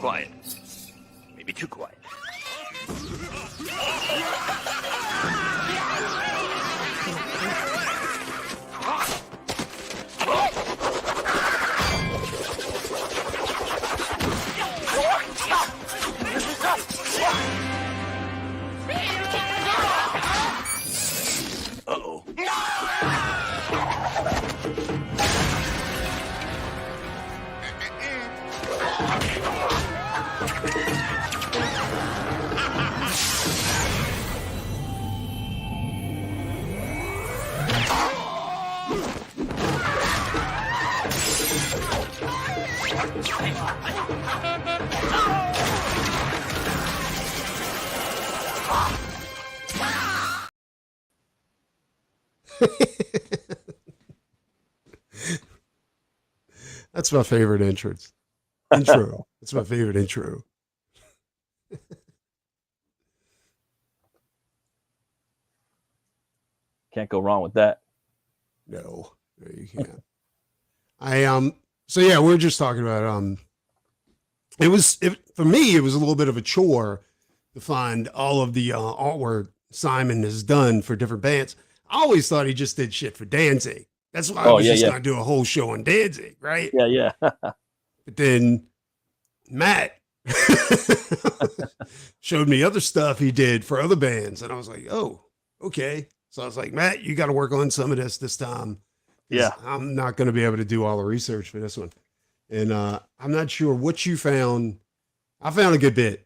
quiet. Maybe too quiet. Uh-oh. That's my favorite entrance. Intro. That's my favorite intro. Can't go wrong with that. No, you can't. So yeah, we're just talking about for me it was a little bit of a chore to find all of the artwork Simon has done for different bands. I always thought he just did shit for Danzig. That's why I was just gonna do a whole show on Danzig, right? Yeah. But then Matt showed me other stuff he did for other bands, and I was like, oh, okay. So I was like, Matt, you got to work on some of this time. Yeah. I'm not going to be able to do all the research for this one. And I'm not sure what you found. I found a good bit.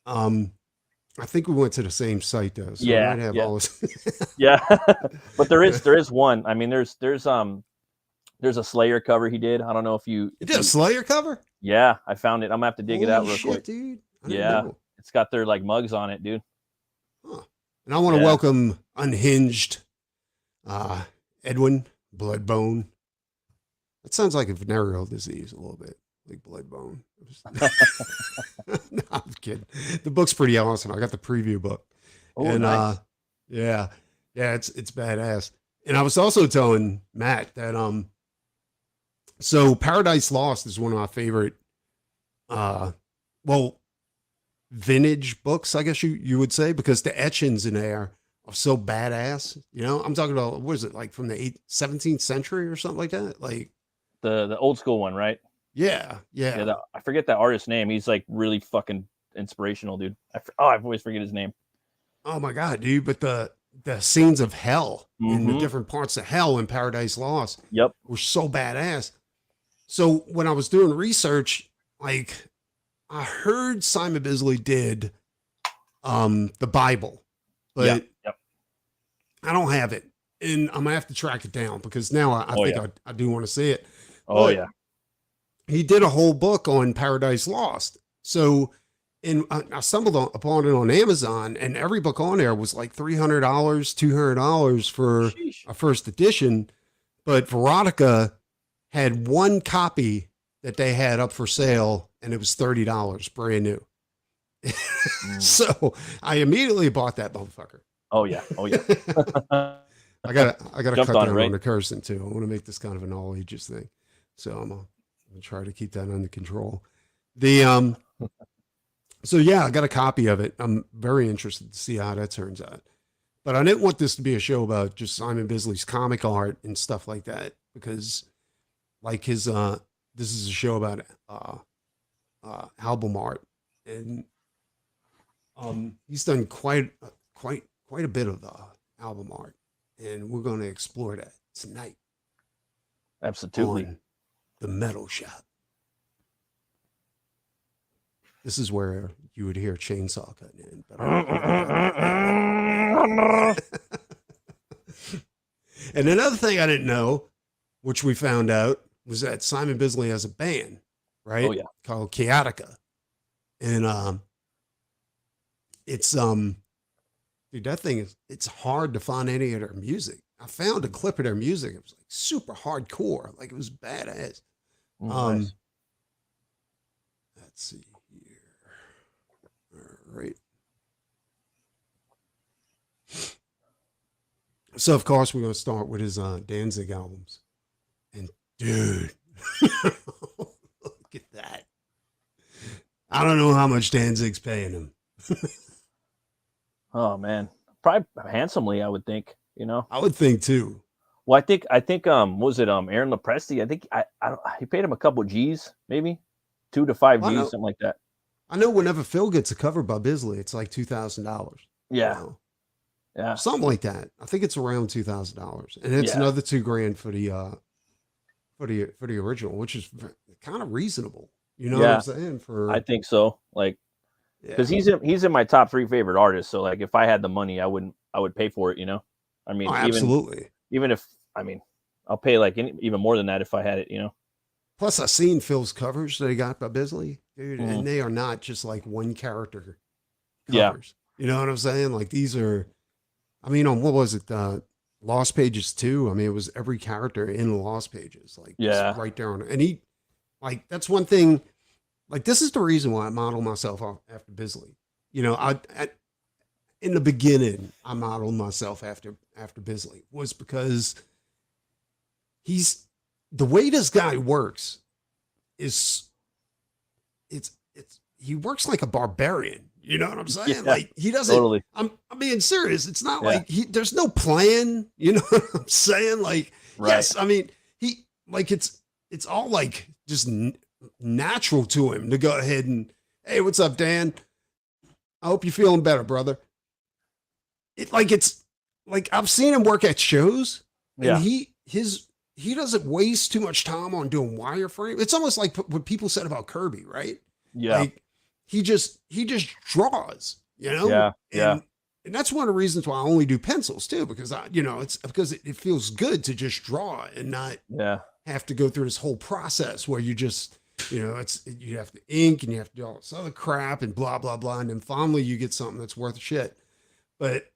I think we went to the same site though. So yeah. I might have all this. Yeah. But there is one. I mean, there's a Slayer cover he did. I don't know if you did a Slayer cover? Yeah, I found it. I'm gonna have to dig it out real quick. Dude. Yeah. It's got their like mugs on it, dude. Huh. And I want to welcome Unhinged Edwin Bloodbone. That sounds like a venereal disease a little bit, like Bloodbone. No, I'm kidding. The book's pretty awesome. I got the preview book. Oh, and nice. yeah, it's badass. And I was also telling Matt that so Paradise Lost is one of my favorite vintage books, I guess you would say, because the etchings in there are so badass. You know, I'm talking about, what is it, like from the 17th century or something like that? Like the old school one, right? Yeah. I forget that artist's name. He's like really fucking inspirational, dude. I always forget his name. Oh my God, dude. But the scenes of hell in the different parts of hell in Paradise Lost were so badass. So when I was doing research, like, I heard Simon Bisley did the Bible, but I don't have it. And I'm gonna have to track it down because now I think I do want to see it. Oh, but yeah. He did a whole book on Paradise Lost. So I stumbled upon it on Amazon, and every book on there was like $300, $200 for a first edition. But Veronica had one copy that they had up for sale, and it was $30 brand new. So I immediately bought that motherfucker. Oh yeah. I gotta cut down on the cursing too. I want to make this kind of an all ages thing. So I'm gonna try to keep that under control. So yeah, I got a copy of it. I'm very interested to see how that turns out. But I didn't want this to be a show about just Simon Bisley's comic art and stuff like that, because like this is a show about album art, and he's done quite a bit of album art, and we're going to explore that tonight. Absolutely. On the Metal Shop. This is where you would hear chainsaw cutting in. But and another thing I didn't know, which we found out, was that Simon Bisley has a band, right? Oh yeah, called Chaotica, and it's dude, that thing it's hard to find any of their music. I found a clip of their music. It was like super hardcore, like it was badass. Nice. Let's see here. All right. So of course we're going to start with his Danzig albums, and dude, look at that. I don't know how much Danzig's paying him. Oh man, probably handsomely, I would think. I would think too. Well, I think was it Aaron Lopresti? I think I don't. He paid him a couple G's, maybe 2 to 5 G's, something like that. I know whenever Phil gets a cover by Bisley, it's like $2,000. Yeah, yeah, something like that. I think it's around $2,000, and it's another $2,000 for the original, which is kind of reasonable. You know what I'm saying? I think so. Like, because he's in my top 3 favorite artists. So like, if I had the money, I would pay for it. I mean, absolutely. Even if I'll pay like even more than that if I had it. Plus, I've seen Phil's covers that he got by Bisley, dude, and they are not just like one character covers. You know what I'm saying? Like these are, on what was it? Lost Pages 2. It was every character in Lost Pages, like right there on it. And he, like, that's one thing. Like, this is the reason why I model myself after Bisley. In the beginning, I modeled myself after Bisley was because the way this guy works is he works like a barbarian. You know what I'm saying? Yeah, like he doesn't, totally. I'm being serious. It's not like there's no plan. You know what I'm saying? Like, yes, he like, it's all like just natural to him to go ahead and, hey, what's up, Dan? I hope you're feeling better, brother. It's like I've seen him work at shows, and he doesn't waste too much time on doing wireframe. It's almost like what people said about Kirby, right? Yeah, like he just draws, Yeah. And that's one of the reasons why I only do pencils too, because it's because it feels good to just draw and not have to go through this whole process where you just, you have to ink and you have to do all this other crap and blah, blah, blah. And then finally you get something that's worth shit. But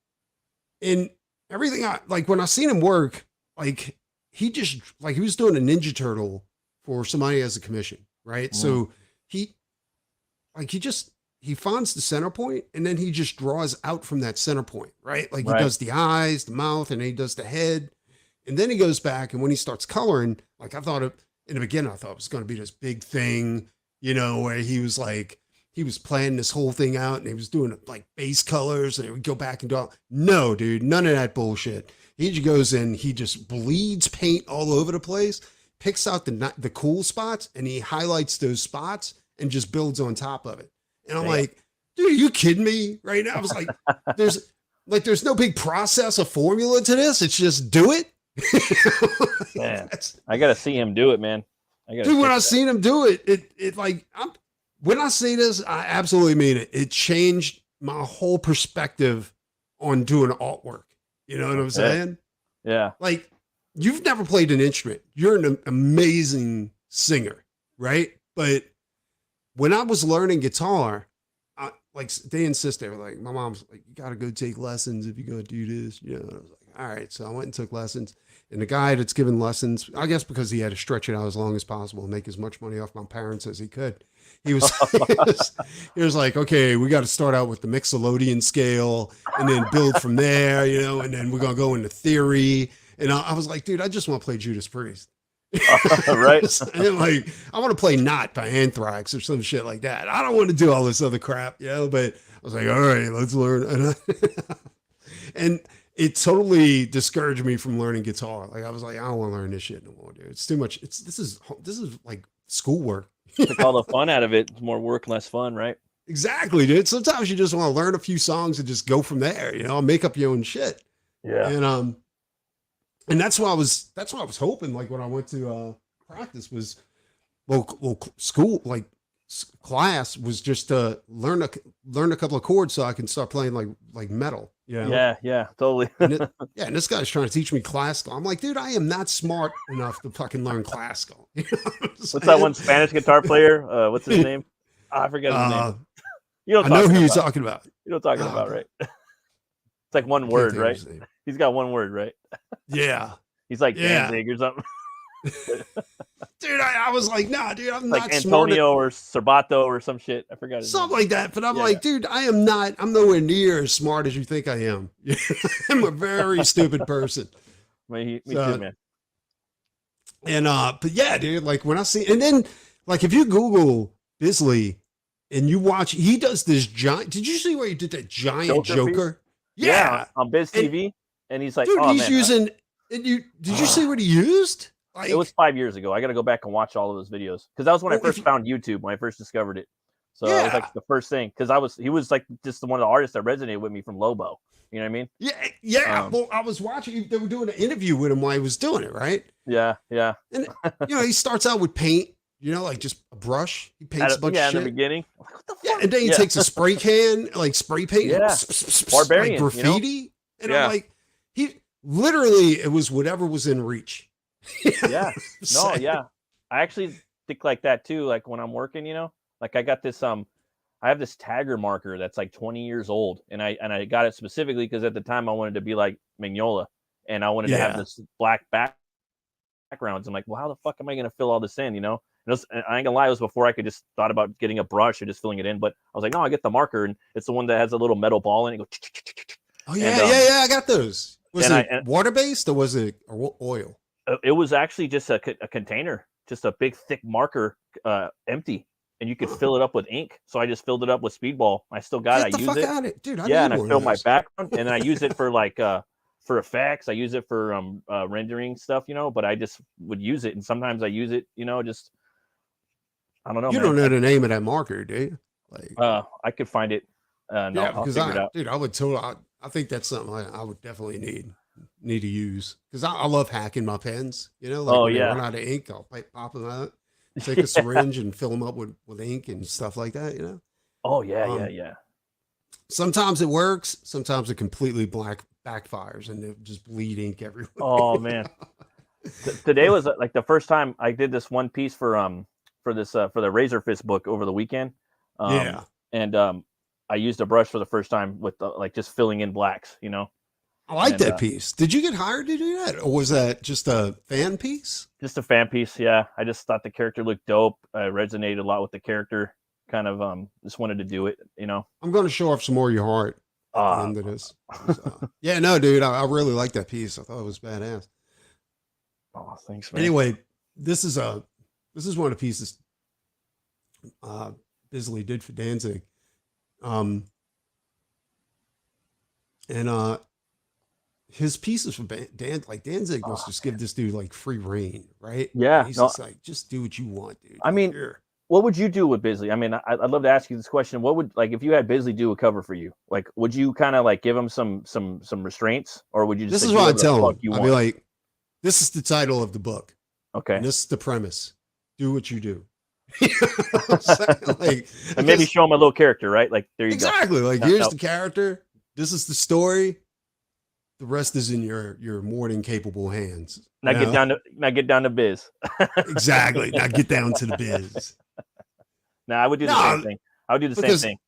in everything, when I seen him work, like he was doing a Ninja Turtle for somebody as a commission. Right. So he finds the center point and then he just draws out from that center point, right? Like he does the eyes, the mouth, and then he does the head. And then he goes back, and when he starts coloring, like in the beginning, I thought it was going to be this big thing, where he was planning this whole thing out and he was doing like base colors and he would go back and do all. No, dude, none of that bullshit. He just goes in, he just bleeds paint all over the place, picks out the cool spots, and he highlights those spots and just builds on top of it. And I'm like, dude, are you kidding me right now? I was like, there's no big process or formula to this. It's just do it. Man, I got to see him do it, man. Dude, when I seen him do it, when I say this, I absolutely mean it. It changed my whole perspective on doing artwork. You know what I'm saying? Yeah. Like, you've never played an instrument. You're an amazing singer, right? But when I was learning guitar, they insisted, like, my mom's like, you got to go take lessons if you're going to do this. And I was like, all right. So I went and took lessons. And the guy that's giving lessons, I guess because he had to stretch it out as long as possible and make as much money off my parents as he could. He was, he was like, okay, we got to start out with the Mixolydian scale and then build from there, and then we're going to go into theory. And I was like, dude, I just want to play Judas Priest. Right. And like, I want to play Not by Anthrax or some shit like that. I don't want to do all this other crap, but I was like, all right, let's learn. And it totally discouraged me from learning guitar. Like I was like, I don't want to learn this shit no more, dude. It's too much. This is like schoolwork. Took all the fun out of it. It's more work, less fun, right? Exactly, dude. Sometimes you just want to learn a few songs and just go from there, make up your own shit. Yeah. And that's what I was hoping, like when I went to practice was, school, like class was just to learn a couple of chords so I can start playing like metal. Yeah, totally. And this guy's trying to teach me classical. I'm like, dude, I am not smart enough to fucking learn classical. What's that one Spanish guitar player? What's his name? I forget his name. I know who you're talking about. You know what I'm talking about, right? It's like one word, right? He's got one word, right? Yeah. He's like Danzig or something. Dude, I was like, nah, dude, I'm like not Antonio or Cerbato or some shit. I forgot his something name. like that. But I'm like, dude, I'm nowhere near as smart as you think I am. I'm a very stupid person. Me too, man. And but yeah, dude, like when I see, and then like if you Google Bisley, and you watch, he does this giant. Did you see where he did that giant Joker? Yeah, on Biz TV, and he's like, dude, oh, he's man, using. And did you see what he used? Like, it was 5 years ago. I got to go back and watch all of those videos because that was when I first found YouTube, when I first discovered it. So it was like the first thing, because he was like just one of the artists that resonated with me from Lobo. You know what I mean? Yeah. Well, I was watching. They were doing an interview with him while he was doing it, right? Yeah. And he starts out with paint. Like just a brush. He paints a bunch of shit in the beginning. Like, what the fuck? Yeah, and then he takes a spray can, like spray paint, Barbarian, like graffiti, and I'm like, he literally, it was whatever was in reach. Yeah, no, yeah. I actually think like that too. Like when I'm working, like I got this I have this tagger marker that's like 20 years old, and I got it specifically because at the time I wanted to be like Mignola, and I wanted to have this black backgrounds. I'm like, well, how the fuck am I going to fill all this in? And I ain't gonna lie, it was before I could just thought about getting a brush or just filling it in. But I was like, no, I get the marker, and it's the one that has a little metal ball in it. Oh yeah, I got those. Was it water based or was it oil? It was actually just a container, just a big thick marker, empty, and you could fill it up with ink. So I just filled it up with Speedball. I still got it. I use it, dude. And I fill my background, and then I use it for like for effects. I use it for rendering stuff, but I just would use it, and sometimes I use it, just. I don't know. You don't know the name of that marker, do you? Like, I could find it. No, I'll figure it out. Dude, I think that's something I would definitely need to use, because I love hacking my pens. When they run out of ink, I'll pop them out, take a syringe and fill them up with ink and stuff like that. Oh yeah. Sometimes it works. Sometimes it completely backfires and it just bleed ink everywhere. Oh man. Today was like the first time I did this one piece for the Razor Fist book over the weekend. And I used a brush for the first time with like just filling in blacks, I like that piece. Did you get hired to do that, or was that just a fan piece? Just a fan piece, yeah. I just thought the character looked dope. I resonated a lot with the character. Kind of just wanted to do it, I'm going to show off some more of your heart at the end of this. Yeah, no, dude, I really like that piece. I thought it was badass. Oh, thanks, man. Anyway, this is one of the pieces Bisley did for Danzig. His pieces for Danzig must just give this dude like free reign, right? Yeah. He's just like, just do what you want, dude. I mean, what would you do with Bisley? I mean, I'd love to ask you this question. What would, like, if you had Bisley do a cover for you, like, would you kind of like give him some restraints, or would you just this is what I tell him. I'd be like, this is the title of the book. Okay. And this is the premise. Do what you do. And maybe show him a little character, right? Like, there you go. Exactly. Like, here's the character. This is the story. The rest is in your more than capable hands. Now get down to biz. Exactly. Now get down to the biz. Now I would do the same thing. I would do the same thing.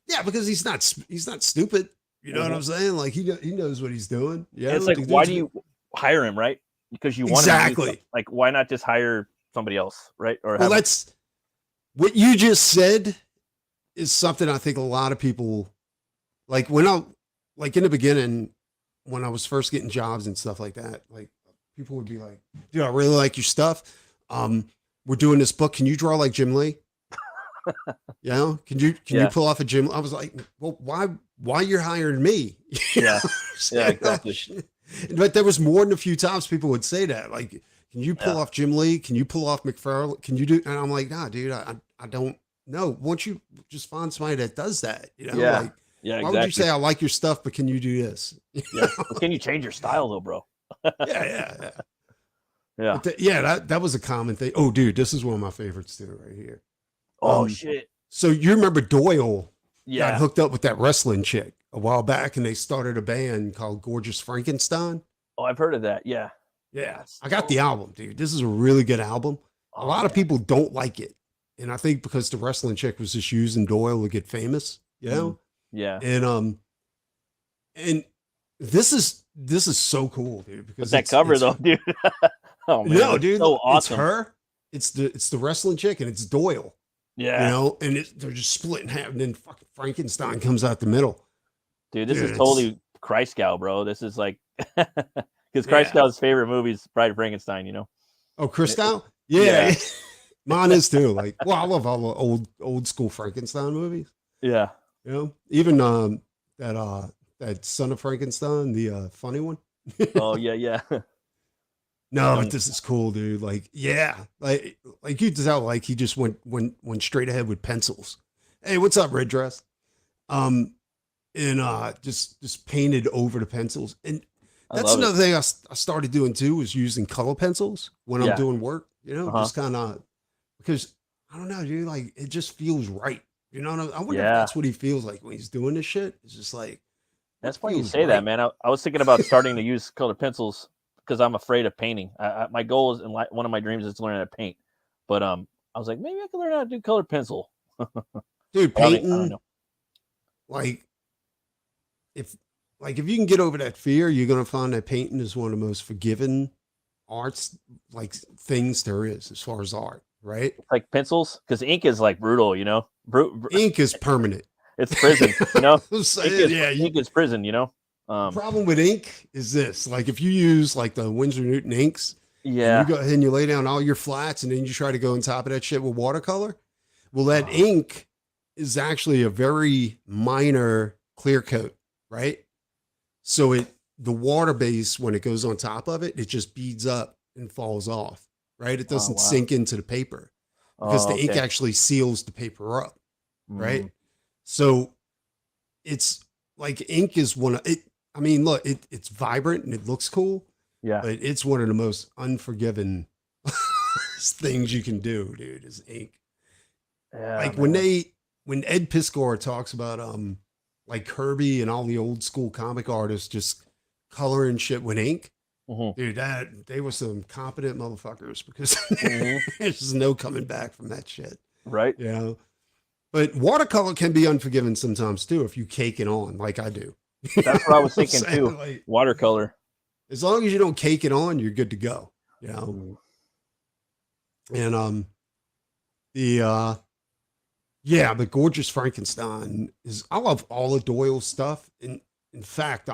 Yeah, because he's not stupid. You know what I'm saying? Like he knows what he's doing. Yeah. It's like, why do you hire him, right? Because you want him to like, why not just hire somebody else, right? Or that's what you just said is something I think a lot of people like in the beginning, when I was first getting jobs and stuff like that, like people would be like, dude, I really like your stuff. We're doing this book. Can you draw like Jim Lee? Can you pull off a Jim? I was like, well, why you're hiring me? Yeah. Yeah, exactly. But there was more than a few times people would say that, like, can you pull off Jim Lee? Can you pull off McFarlane? Can you do? And I'm like, nah, dude, I don't know. Once you just find somebody that does that, like, yeah, why would you say I like your stuff, but can you do this? Yeah. Can you change your style though, bro? Yeah. Yeah. That was a common thing. Oh, dude, this is one of my favorites too, right here. Oh shit. So you remember Doyle got hooked up with that wrestling chick a while back, and they started a band called Gorgeous Frankenstein. Oh, I've heard of that. Yeah. Yeah. I got the album, dude. This is a really good album. A lot of people don't like it. And I think because the wrestling chick was just using Doyle to get famous, Yeah. And this is so cool, dude, because that cover though, dude. Oh man. No, dude. So awesome. It's her. It's the wrestling chick, and it's Doyle. Yeah. And they're just split in half, and then fucking Frankenstein comes out the middle. Dude, this is totally Kreisgau, bro. This is like because Kreisgau's favorite movie is Bride of Frankenstein, Oh, Kreisgau? Yeah. Mine is too. Like, well, I love all the old school Frankenstein movies. Yeah. You know, even that Son of Frankenstein, the funny one. Oh yeah, yeah. No, but this is cool, dude. Like, yeah, like you can tell, like he just went straight ahead with pencils. Hey, what's up, red dress? And just painted over the pencils. And that's another thing I started doing too, is using color pencils when I'm doing work. You know, just kind of because I don't know, dude. Like it just feels right. You know, I wonder if that's what he feels like when he's doing this shit. It's just like that's why you say that, man. I was thinking about starting to use colored pencils because I'm afraid of painting. My goal is, and one of my dreams is to learn how to paint. But I was like, maybe I can learn how to do colored pencil. Dude, painting, I don't know. Like if you can get over that fear, you're gonna find that painting is one of the most forgiving arts, like things there is as far as art, right? Like pencils, because ink is like brutal, you know. Ink is permanent. It's prison, you know. Ink is prison, you know. The problem with ink is this: like if you use like the Winsor Newton inks, yeah, and you go ahead and you lay down all your flats, and then you try to go on top of that shit with watercolor. Well, that ink is actually a very minor clear coat, right? So the water base, when it goes on top of it, it just beads up and falls off, right? It doesn't sink into the paper because the ink actually seals the paper up, right? So it's like ink is one of it. I mean, look, it's vibrant and it looks cool. Yeah. But it's one of the most unforgiving things you can do, dude, is ink. Yeah, like man. when Ed Piskor talks about like Kirby and all the old school comic artists just coloring shit with ink, dude, they were some competent motherfuckers because there's no coming back from that shit. Right. You know? But watercolor can be unforgiving sometimes too if you cake it on like I do. That's what I was thinking too. Like, watercolor. As long as you don't cake it on, you're good to go. You know? And but Gorgeous Frankenstein I love all of Doyle's stuff. And in fact,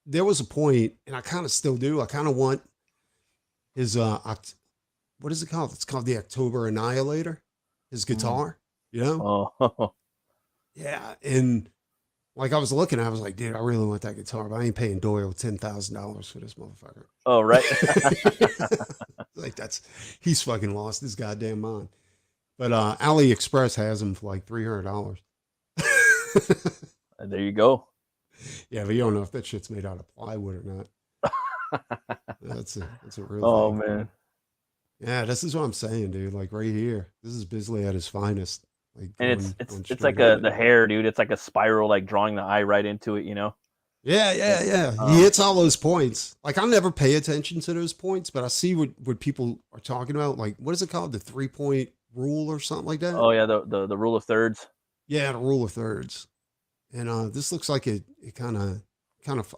there was a point, and I kind of still do. I kind of want his what is it called? It's called the October Annihilator. His guitar, you know? Oh. Yeah, and like I was looking, I was like, dude, I really want that guitar, but I ain't paying Doyle $10,000 for this motherfucker. Oh, right. Like he's fucking lost his goddamn mind. But AliExpress has them for like $300. There you go. Yeah, but you don't know if that shit's made out of plywood or not. That's a real. Oh thing. Man. Yeah, this is what I'm saying, dude. Like right here, this is Bisley at his finest. Like, and it's like the hair, dude. It's like a spiral, like drawing the eye right into it, you know. Yeah. He hits all those points. Like I never pay attention to those points, but I see what people are talking about. Like, what is it called? The 3-point rule or something like that? Oh yeah, the rule of thirds. Yeah, the rule of thirds. And this looks like it kind of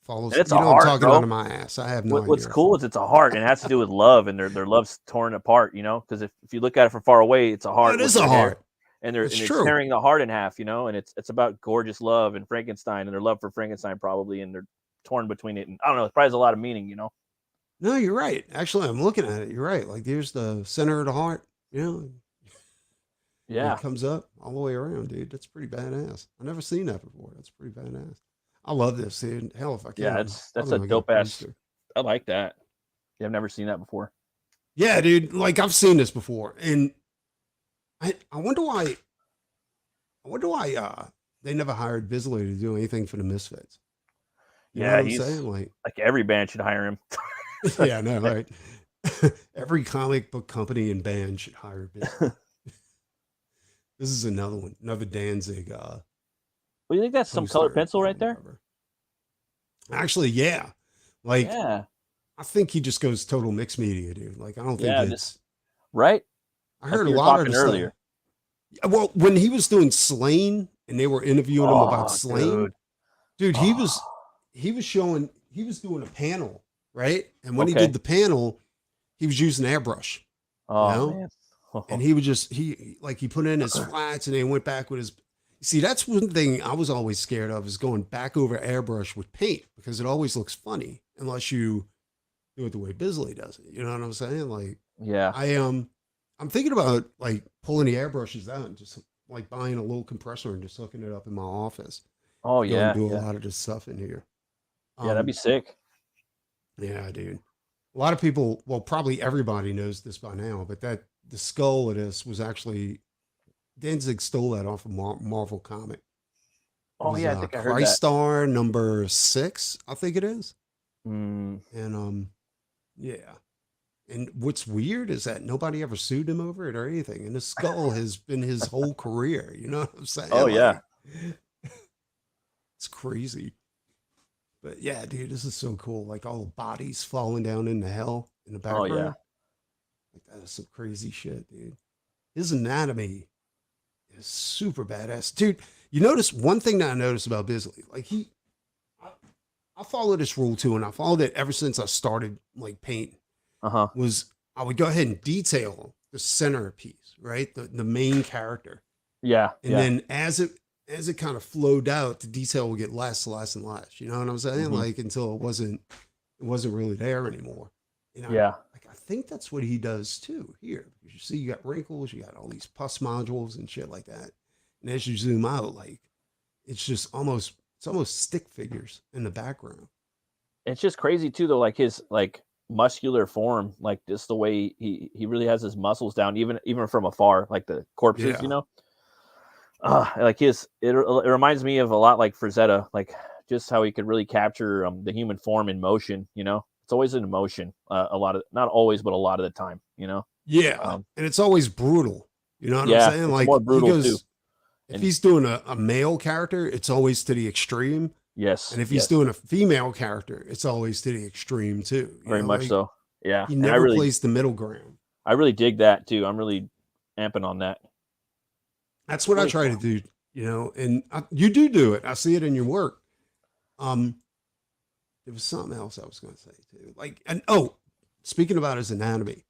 follows. It's a heart, I'm talking bro. out of my ass. I have no idea. What's cool is it's a heart, and it has to do with love, and their love's torn apart, you know. Because if you look at it from far away, it's a heart. It is a heart. And they're tearing the heart in half, you know, and it's about gorgeous love and Frankenstein and their love for Frankenstein probably, and they're torn between it, and I don't know, it probably has a lot of meaning, you know. No, you're right. Actually, I'm looking at it. You're right. Like there's the center of the heart, you know. Yeah, it comes up all the way around, dude. That's pretty badass. I've never seen that before. That's pretty badass. I love this, dude. Hell, if I can. Yeah, that's a dope ass. I like that. Yeah, I've never seen that before. Yeah, dude. Like I've seen this before, and I wonder why. They never hired Bisley to do anything for the Misfits. You know what I'm saying? Like every band should hire him. Yeah, I know, right? Every comic book company and band should hire Bisley. This is another one, another Danzig. Well, you think that's some colored pencil right there? Actually, yeah. Like, yeah. I think he just goes total mixed media, dude. Like, I don't think it's right. I heard a lot of the earlier. Well, when he was doing Slain and they were interviewing him about Slain, dude, he was doing a panel, right? And when he did the panel, he was using airbrush. Oh, you know? Man. And he would he put in his flats and then went back with his. See, that's one thing I was always scared of, is going back over airbrush with paint, because it always looks funny unless you do it the way Bisley does it. You know what I'm saying? Like, yeah, I I'm thinking about like pulling the airbrushes out and just like buying a little compressor and just hooking it up in my office. Oh Go and yeah, do a yeah, lot of this stuff in here. yeah. That'd be sick. Yeah, dude. A lot of people, well, probably everybody knows this by now, but that the skull of this was actually Danzig stole that off of Marvel comic. It Oh was yeah, I think I heard Christ that. Star number 6, I think it is. Mm. And yeah. And what's weird is that nobody ever sued him over it or anything. And the skull has been his whole career. You know what I'm saying? Oh yeah, It's crazy. But yeah, dude, this is so cool. Like all the bodies falling down into hell in the oh background. yeah. Like that is some crazy shit, dude. His anatomy is super badass. Dude, you notice one thing that I noticed about Bisley, like I follow this rule too, and I followed it ever since I started like painting. Was I would go ahead and detail the centerpiece, right? The main character. Yeah. And then as it kind of flowed out, the detail would get less and less. You know what I'm saying? Like until it wasn't really there anymore. You know? Yeah. Like I think that's what he does too here. Because you see, you got wrinkles, you got all these pus modules and shit like that. And as you zoom out, like it's almost stick figures in the background. It's just crazy too, though. Like his like muscular form, like just the way he really has his muscles down, even from afar, like the corpses, you know. Like it reminds me of a lot like Frazetta, like just how he could really capture the human form in motion. You know, it's always in motion. A lot of, not always, but a lot of the time. You know. Yeah, and it's always brutal. You know what I'm saying? Like more brutal too. If he's doing a male character, it's always to the extreme. Yes. And if he's doing a female character, it's always to the extreme too. Very much so. Yeah. He never plays the middle ground. I really dig that too. I'm really amping on that. That's what I try to do, you know, and you do it. I see it in your work. There was something else I was going to say too. Like, and speaking about his anatomy,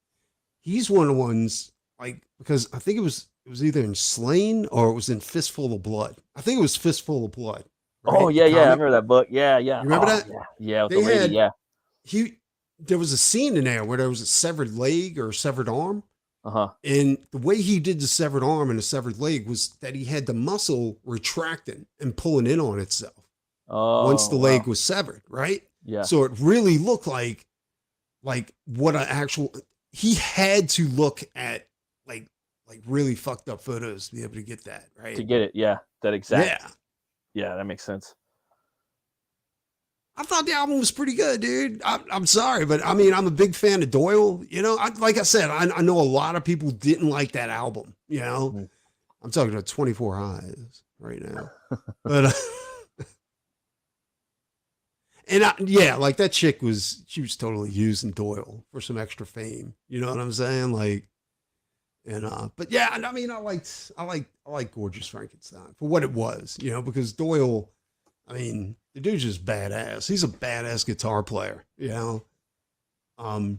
he's one of the ones, like, because I think it was either in Slain or it was in Fistful of Blood. I think it was Fistful of Blood. Right? Oh yeah, yeah, I remember that book. Yeah, yeah. You remember that? Yeah, with the lady. Yeah. There was a scene in there where there was a severed leg or a severed arm. And the way he did the severed arm and the severed leg was that he had the muscle retracting and pulling in on itself once the leg was severed, right? Yeah. So it really looked like what an actual, he had to look at like really fucked up photos to be able to get that, right? To get it, yeah. That exact. Yeah, that makes sense. I thought the album was pretty good, dude. I'm sorry, but I mean, I'm a big fan of Doyle. You know, like I said, I know a lot of people didn't like that album. You know, I'm talking about 24 Eyes right now, but like that chick she was totally using Doyle for some extra fame. You know what I'm saying? Like, and but yeah, I mean, I like Gorgeous Frankenstein for what it was, you know, because Doyle, I mean, the dude's just badass. He's a badass guitar player, you know. But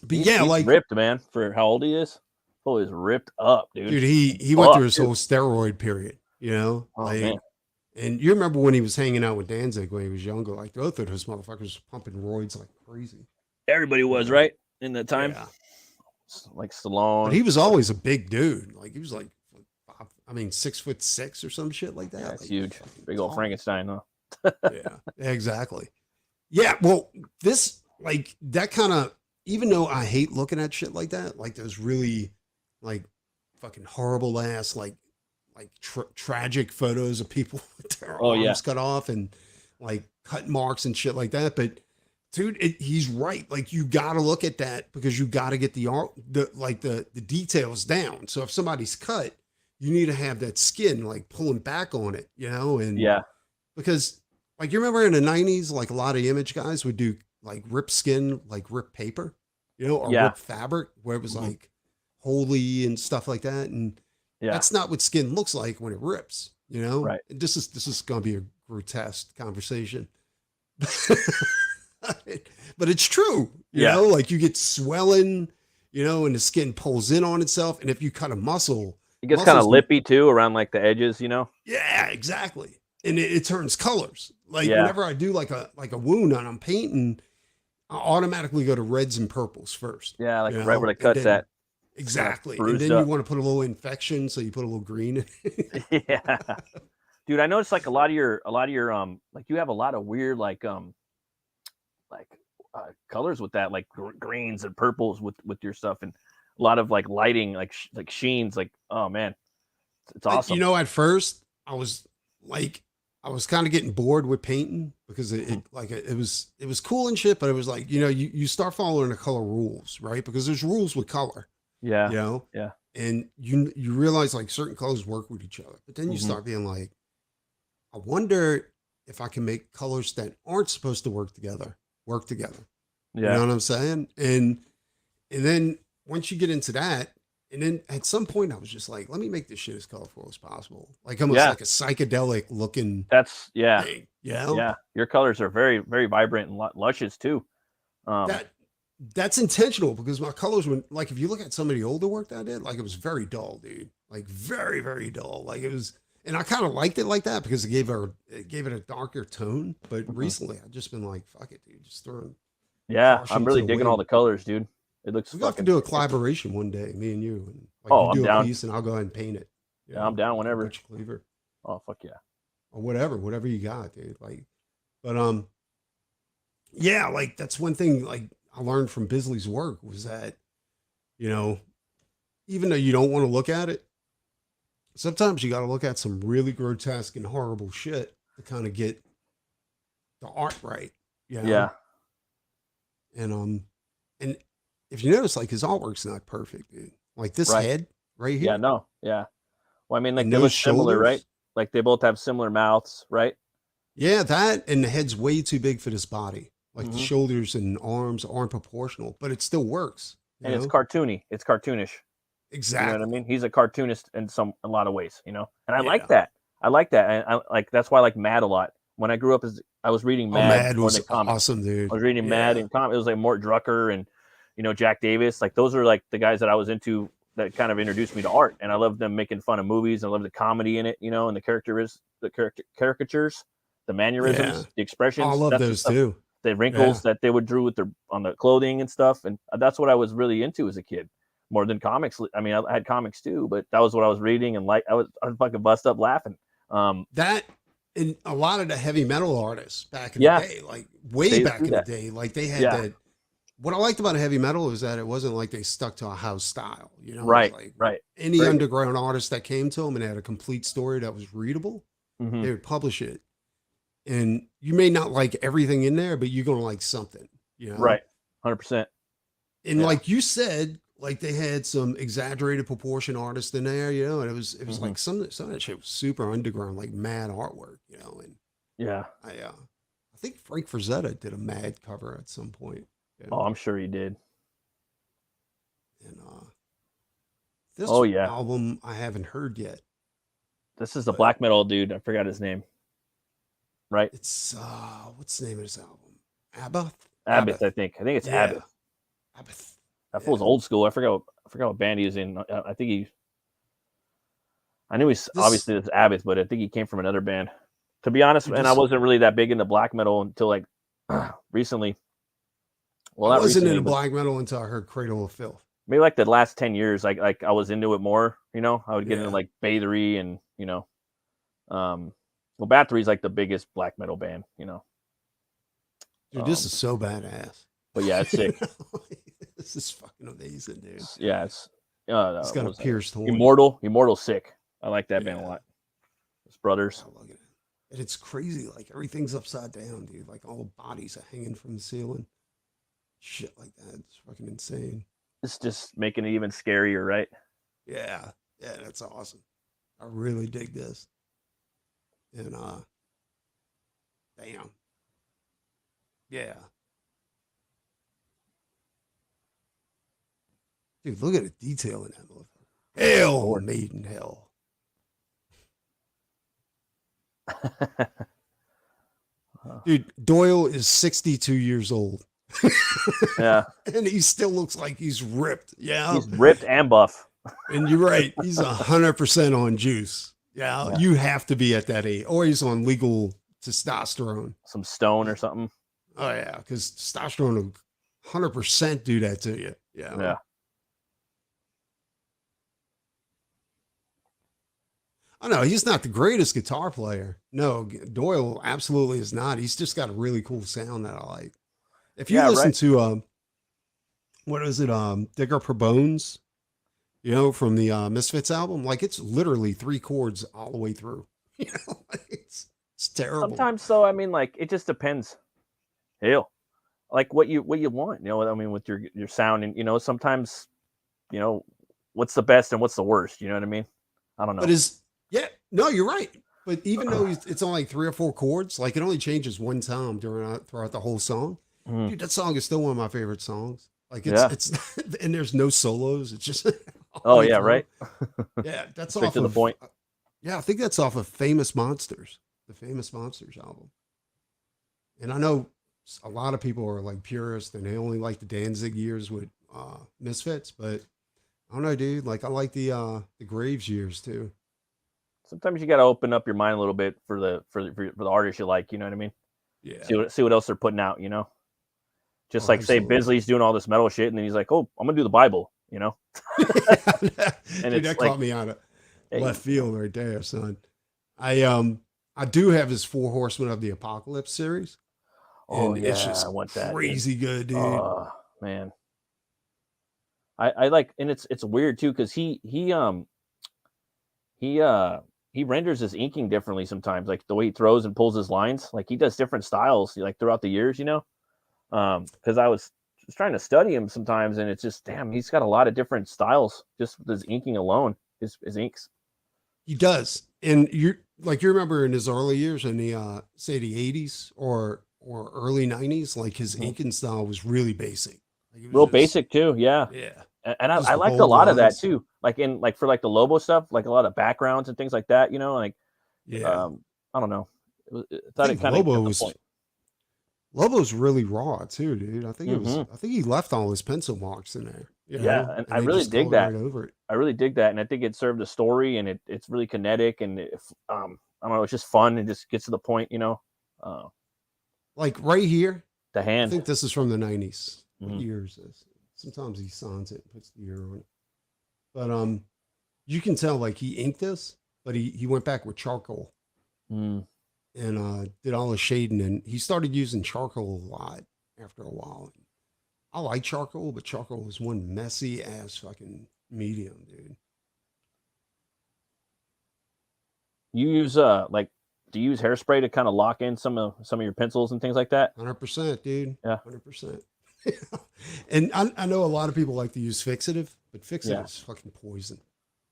he's like ripped, man, for how old he is. Oh, he's ripped up, dude. Dude, he went through his whole steroid period, you know. Man. And you remember when he was hanging out with Danzig when he was younger? Like both of those motherfuckers pumping roids like crazy. Everybody was, right, in that time. Yeah. Like Stallone. But he was always a big dude. Like he was like, I mean, 6'6" or some shit like that. Yeah, it's like, huge. Big old Frankenstein, huh? Yeah, exactly. Yeah, well, this, like, that kind of, even though I hate looking at shit like that, like those really, like, fucking horrible ass, like tragic photos of people with their arms cut off and, like, cut marks and shit like that. But, dude, he's right. Like, you got to look at that because you got to get the details down. So if somebody's cut, you need to have that skin like pulling back on it, you know? And because like, you remember in the 90s, like a lot of image guys would do like rip skin, like rip paper, you know, or rip fabric where it was like holy and stuff like that. And that's not what skin looks like when it rips, you know? Right. This is going to be a grotesque conversation, but it's true, you know, like you get swelling, you know, and the skin pulls in on itself. And if you cut a muscle, it gets kind of lippy too around like the edges, you know? Yeah, exactly. And it turns colors. Like whenever I do like a wound and I'm painting, I automatically go to reds and purples first. Yeah, like right where the cut's at. Exactly. And then you want to put a little infection, so you put a little green in it. Yeah. Dude, I noticed like a lot of your like you have a lot of weird colors with that, like greens and purples with your stuff, and a lot of like lighting, like sheens. Like, oh man, it's awesome. You know, at first I was kind of getting bored with painting because it was cool and shit, but it was like, you know, you start following the color rules, right? Because there's rules with color. Yeah. You know? Yeah. And you realize like certain colors work with each other. But then you start being like, I wonder if I can make colors that aren't supposed to work together. Yeah. You know what I'm saying? And then once you get into that, and then at some point I was just like, let me make this shit as colorful as possible. Like almost like a psychedelic looking thing, Yeah. Your colors are very, very vibrant and luscious too. That's intentional because my colors were like, if you look at some of the older work that I did, like it was very dull, dude. Like very, very dull. Like it was, and I kind of liked it like that because it gave it a darker tone. But recently I've just been like, fuck it, dude. Just throwing. Yeah, I'm really digging all the colors, dude. It looks. We have to do a collaboration one day, me and you. And like you do I'm a down. piece and I'll go ahead and paint it. Yeah, I'm down whenever. Cleaver. Oh fuck yeah. Or whatever you got, dude. Like, but yeah, like that's one thing like I learned from Bisley's work was that, you know, even though you don't want to look at it, sometimes you got to look at some really grotesque and horrible shit to kind of get the art right. You know? Yeah. And if you notice, like his artwork's not perfect, dude. Like this head right here. Yeah, no, yeah. Well, I mean, like they look similar, right? Like they both have similar mouths, right? Yeah, that and the head's way too big for this body. Like the shoulders and arms aren't proportional, but it still works. And it's cartoony. It's cartoonish. Exactly. You know what I mean? He's a cartoonist in a lot of ways, you know? And I like that. I like that. And I like, that's why I like Mad a lot. When I grew up, I was reading Mad. Mad was awesome, dude. I was reading Mad and comics. It was like Mort Drucker and, you know, Jack Davis. Like those are like the guys that I was into that kind of introduced me to art. And I love them making fun of movies. I love the comedy in it, you know, and the caricatures, the mannerisms, the expressions. I love those too. The wrinkles that they would drew with on the clothing and stuff. And that's what I was really into as a kid, more than comics. I mean, I had comics too, but that was what I was reading. And like, I'd fucking bust up laughing. That and a lot of the heavy metal artists back in the day, like way back in the day, like they had that. What I liked about heavy metal is that it wasn't like they stuck to a house style, you know? Right. Like right. Any underground artist that came to them and had a complete story that was readable, they would publish it. And you may not like everything in there, but you're going to like something, you know? Right. 100%. And like you said, like they had some exaggerated proportion artists in there, you know, and it was like some of that shit was super underground, like Mad artwork, you know? And I think Frank Frazetta did a Mad cover at some point. You know? Oh, I'm sure he did. And this album I haven't heard yet. This is the black metal dude. I forgot his name. Right? It's what's the name of his album? Abath, I think it's Abath. That fool's old school. I forgot what band he is in. I think I knew obviously it's Abath, but I think he came from another band. To be honest, and I wasn't really that big into black metal until like recently. Well, I wasn't into black metal until I heard Cradle of Filth. Maybe like the last 10 years, like I was into it more, you know. I would get into like Bathory and, you know, well, Bathory's like the biggest black metal band, you know. Dude, this is so badass. But yeah, it's sick. This is fucking amazing, dude. Yeah, it's got a pierced horn. Immortal's sick. I like that band a lot. It's brothers. I love it. And it's crazy. Like everything's upside down, dude. Like all the bodies are hanging from the ceiling. Shit like that. It's fucking insane. It's just making it even scarier, right? Yeah. Yeah, that's awesome. I really dig this. And damn. Yeah. Dude, look at the detail in that motherfucker. Hell, Maiden Hell. Dude, Doyle is 62 years old. Yeah. And he still looks like he's ripped. Yeah. He's ripped and buff. And you're right. He's 100% on juice. Yeah. You have to be at that age. Or he's on legal testosterone. Some stone or something. Oh yeah, because testosterone will 100% do that to you. Yeah. Yeah. I know he's not the greatest guitar player. No, Doyle absolutely is not. He's just got a really cool sound that I like. If you Yeah, listen right. to what is it, Dig Up Her Bones, you know, from the Misfits album, like it's literally 3 chords all the way through. You know, like, it's terrible. Sometimes so, I mean, like it just depends. Hell, like what you want, you know. I mean, with your sound, and you know, sometimes, you know, what's the best and what's the worst. You know what I mean? I don't know. But no, you're right. But even though it's only like 3 or 4 chords, like it only changes one time throughout the whole song. Dude, that song is still one of my favorite songs. Like it's and there's no solos. It's just oh yeah, right. Yeah, that's straight off to the point. Yeah, I think that's off of Famous Monsters, the Famous Monsters album. And I know a lot of people are like purists and they only like the Danzig years with Misfits, but I don't know, dude. Like I like the Graves years too. Sometimes you got to open up your mind a little bit for the artists you like. You know what I mean? Yeah. See what else they're putting out. You know, just Oh, like say Bisley's doing all this metal shit, and then he's like, "Oh, I'm gonna do the Bible." You know? And dude, that like, caught me on a left field right there, son. I do have his 4 Horsemen of the Apocalypse series. Oh And yeah, it's just I want that. crazy good, dude. Oh man. I like, and it's weird too because he renders his inking differently sometimes, like the way he throws and pulls his lines. Like he does different styles like throughout the years, you know. Because I was trying to study him sometimes, and it's just damn, he's got a lot of different styles just with his inking alone, his inks. He does, and you remember in his early years in the say the 80s or early 90s, like his inking style was really basic, like real basic too, yeah. And I liked a lot of that too, like for like the Lobo stuff, like a lot of backgrounds and things like that, you know, like I don't know. I thought it kind of Lobo's really raw too, dude. I think I think he left all his pencil marks in there. You know? Yeah, and I really dig that. Right over it. I really dig that, and I think it served a story, and it's really kinetic, and I don't know, it's just fun and just gets to the point, you know. Like right here, the hand. I think this is from the 90s. What year is this? Sometimes he signs it and puts the year on it. But you can tell like he inked this, but he went back with charcoal. And did all the shading, and he started using charcoal a lot after a while. I like charcoal, but charcoal is one messy ass fucking medium, dude. You use do you use hairspray to kind of lock in some of your pencils and things like that? 100%, dude. Yeah, 100%. And I know a lot of people like to use fixative, but fixative is fucking poison.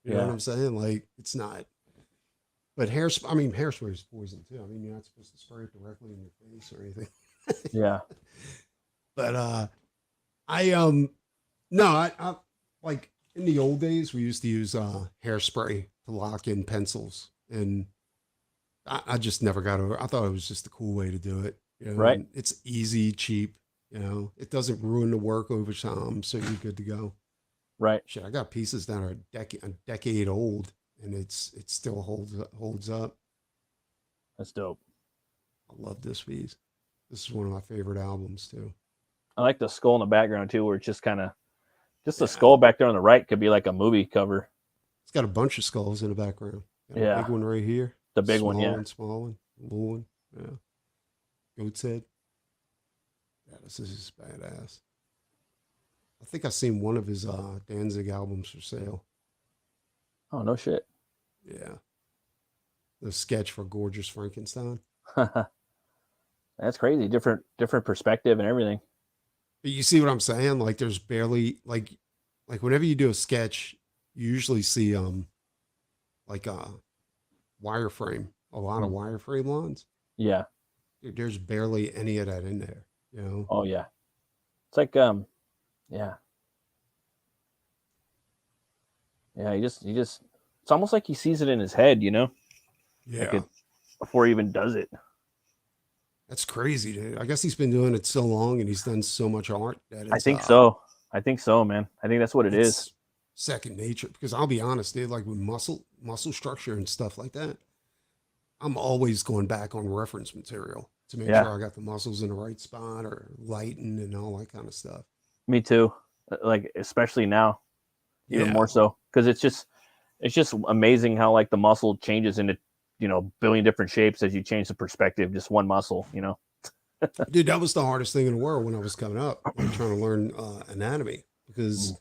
You know what I'm saying? Like it's not. But hairspray is poison too. I mean, you're not supposed to spray it directly in your face or anything. Yeah. But I like in the old days we used to use hairspray to lock in pencils, and I just never got over. I thought it was just a cool way to do it. You know? Right. And it's easy, cheap. You know, it doesn't ruin the work over time, so you're good to go. Right. Shit, I got pieces that are a decade old, and it still holds up. That's dope. I love this piece. This is one of my favorite albums too. I like the skull in the background too, where it's just kind of the skull back there on the right could be like a movie cover. It's got a bunch of skulls in the background. Got a big one right here. The big one, yeah. Small one, little one, yeah. Goat's head. Yeah, this is just badass. I think I've seen one of his Danzig albums for sale. Oh, no shit. Yeah. The sketch for Gorgeous Frankenstein. That's crazy. Different perspective and everything. But you see what I'm saying? Like there's barely like whenever you do a sketch, you usually see like a wireframe, a lot of wireframe lines. Yeah. There's barely any of that in there, you know? Oh yeah. It's like yeah. Yeah, he just it's almost like he sees it in his head, you know? Yeah. Like before he even does it. That's crazy, dude. I guess he's been doing it so long and he's done so much art that I think so. I think so, man. I think that's what it is. Second nature. Because I'll be honest, dude, like with muscle structure and stuff like that, I'm always going back on reference material. to make sure I got the muscles in the right spot or lighten and all that kind of stuff. Me too. Like, especially now, even more so, because it's just amazing how like the muscle changes into, billion different shapes as you change the perspective. Just one muscle, Dude, that was the hardest thing in the world when I was coming up, like trying to learn anatomy, because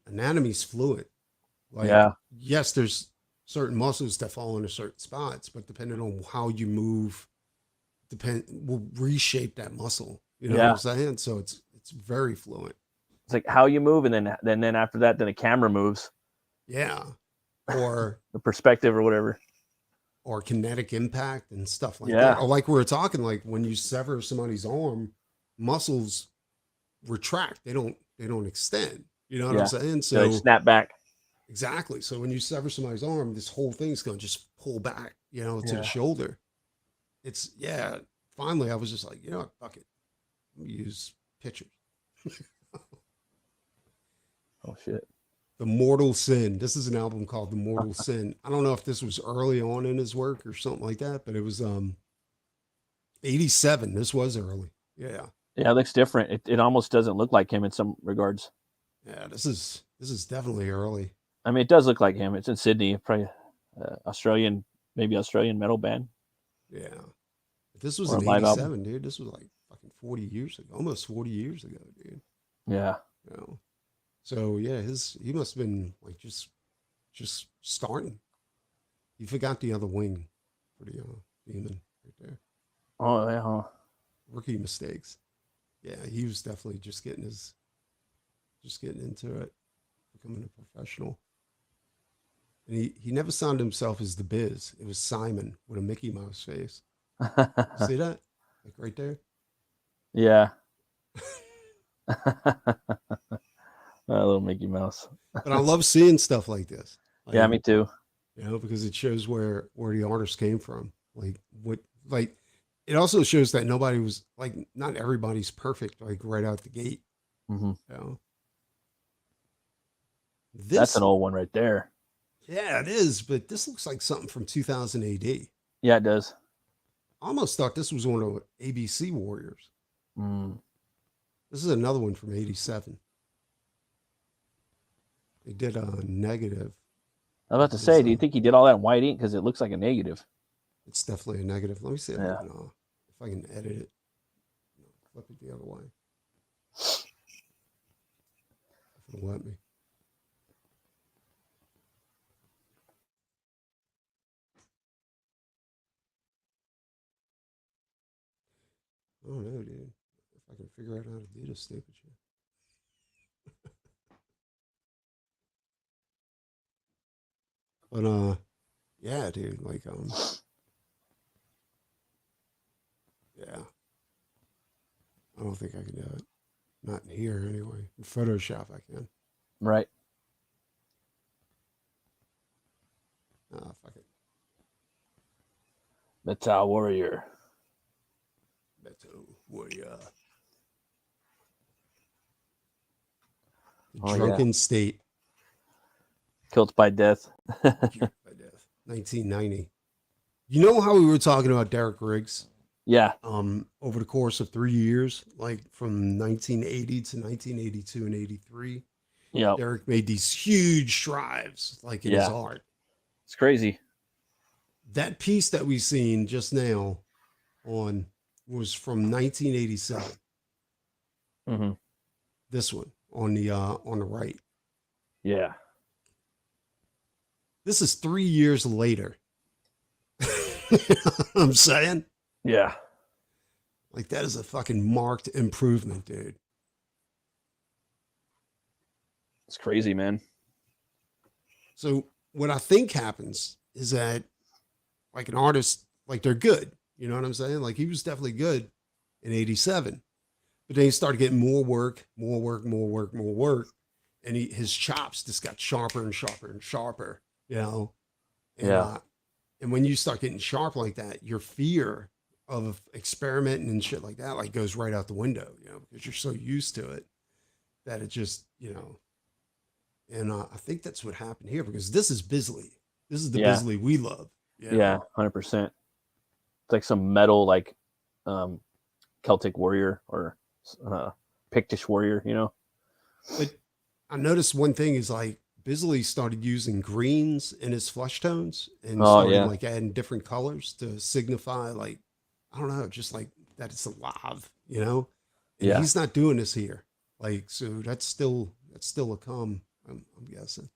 anatomy's fluid. Like, yes, there's certain muscles that fall into certain spots, but depending on how you move, will reshape that muscle. You know what I'm saying? So it's very fluid. It's like how you move, and then after that, then the camera moves. Yeah, or the perspective or whatever, or kinetic impact and stuff like that. Or like we were talking, like when you sever somebody's arm, muscles retract. They don't extend. You know what I'm saying? So they snap back. Exactly. So when you sever somebody's arm, this whole thing's going to just pull back, to the shoulder. It's, finally I was just like, fuck it. Let me use pictures. Oh shit. The Mortal Sin. This is an album called The Mortal Sin. I don't know if this was early on in his work or something like that, but it was 87. This was early. Yeah. Yeah, it looks different. It almost doesn't look like him in some regards. Yeah, this is definitely early. I mean, it does look like him. It's in Sydney, probably Australian metal band. Yeah. This was in 87, dude. This was like fucking 40 years ago, almost 40 years ago, dude. Yeah. So yeah, he must have been like just starting. He forgot the other wing for the demon right there. Oh yeah. Rookie mistakes. Yeah, he was definitely just getting into it, becoming a professional. And he never signed himself as The Biz. It was Simon with a Mickey Mouse face. See that? Like right there? Yeah. Little Mickey Mouse. But I love seeing stuff like this. Like, yeah, me too. Because it shows where the artist came from. It also shows that nobody was like, not everybody's perfect, like right out the gate. Mm-hmm. That's an old one right there. Yeah, it is. But this looks like something from 2000 AD. Yeah, it does. I almost thought this was one of ABC Warriors. Mm. This is another one from 87. They did a negative. I was about to say, do you think he did all that in white ink? Because it looks like a negative. It's definitely a negative. Let me see if I can edit it. Flip it the other way. If it'll let me. I don't know, dude. If I can figure out how to do this stupid shit. But yeah, dude, like yeah. I don't think I can do it. Not in here anyway. In Photoshop I can. Right. Fuck it. Metal Warrior. Metal Warrior. Oh, Drunken State. Killed by Death. 1990. You know how we were talking about Derek Riggs? Yeah. Over the course of 3 years, like from 1980 to 1982 and 83. Yeah. Derek made these huge strides, like in his art. It's crazy. That piece that we seen just now was from 1987. Mm-hmm. This one on the right. Yeah. This is 3 years later. You know what I'm saying? Yeah. Like that is a fucking marked improvement, dude. It's crazy, man. So what I think happens is that like an artist, like they're good. You know what I'm saying? Like he was definitely good in 87. But then he started getting more work. And his chops just got sharper and sharper and sharper, you know? And, and when you start getting sharp like that, your fear of experimenting and shit like that, like goes right out the window, you know, because you're so used to it that it just, you know, and I think that's what happened here because this is Bisley. This is the Bisley we love. Yeah, 100%. It's like some metal, like Celtic warrior or Pictish warrior, you know. But I noticed one thing is like Bisley started using greens in his flesh tones and started like adding different colors to signify like, I don't know, just like that it's alive, you know? And he's not doing this here. Like, so that's still a come, I'm guessing.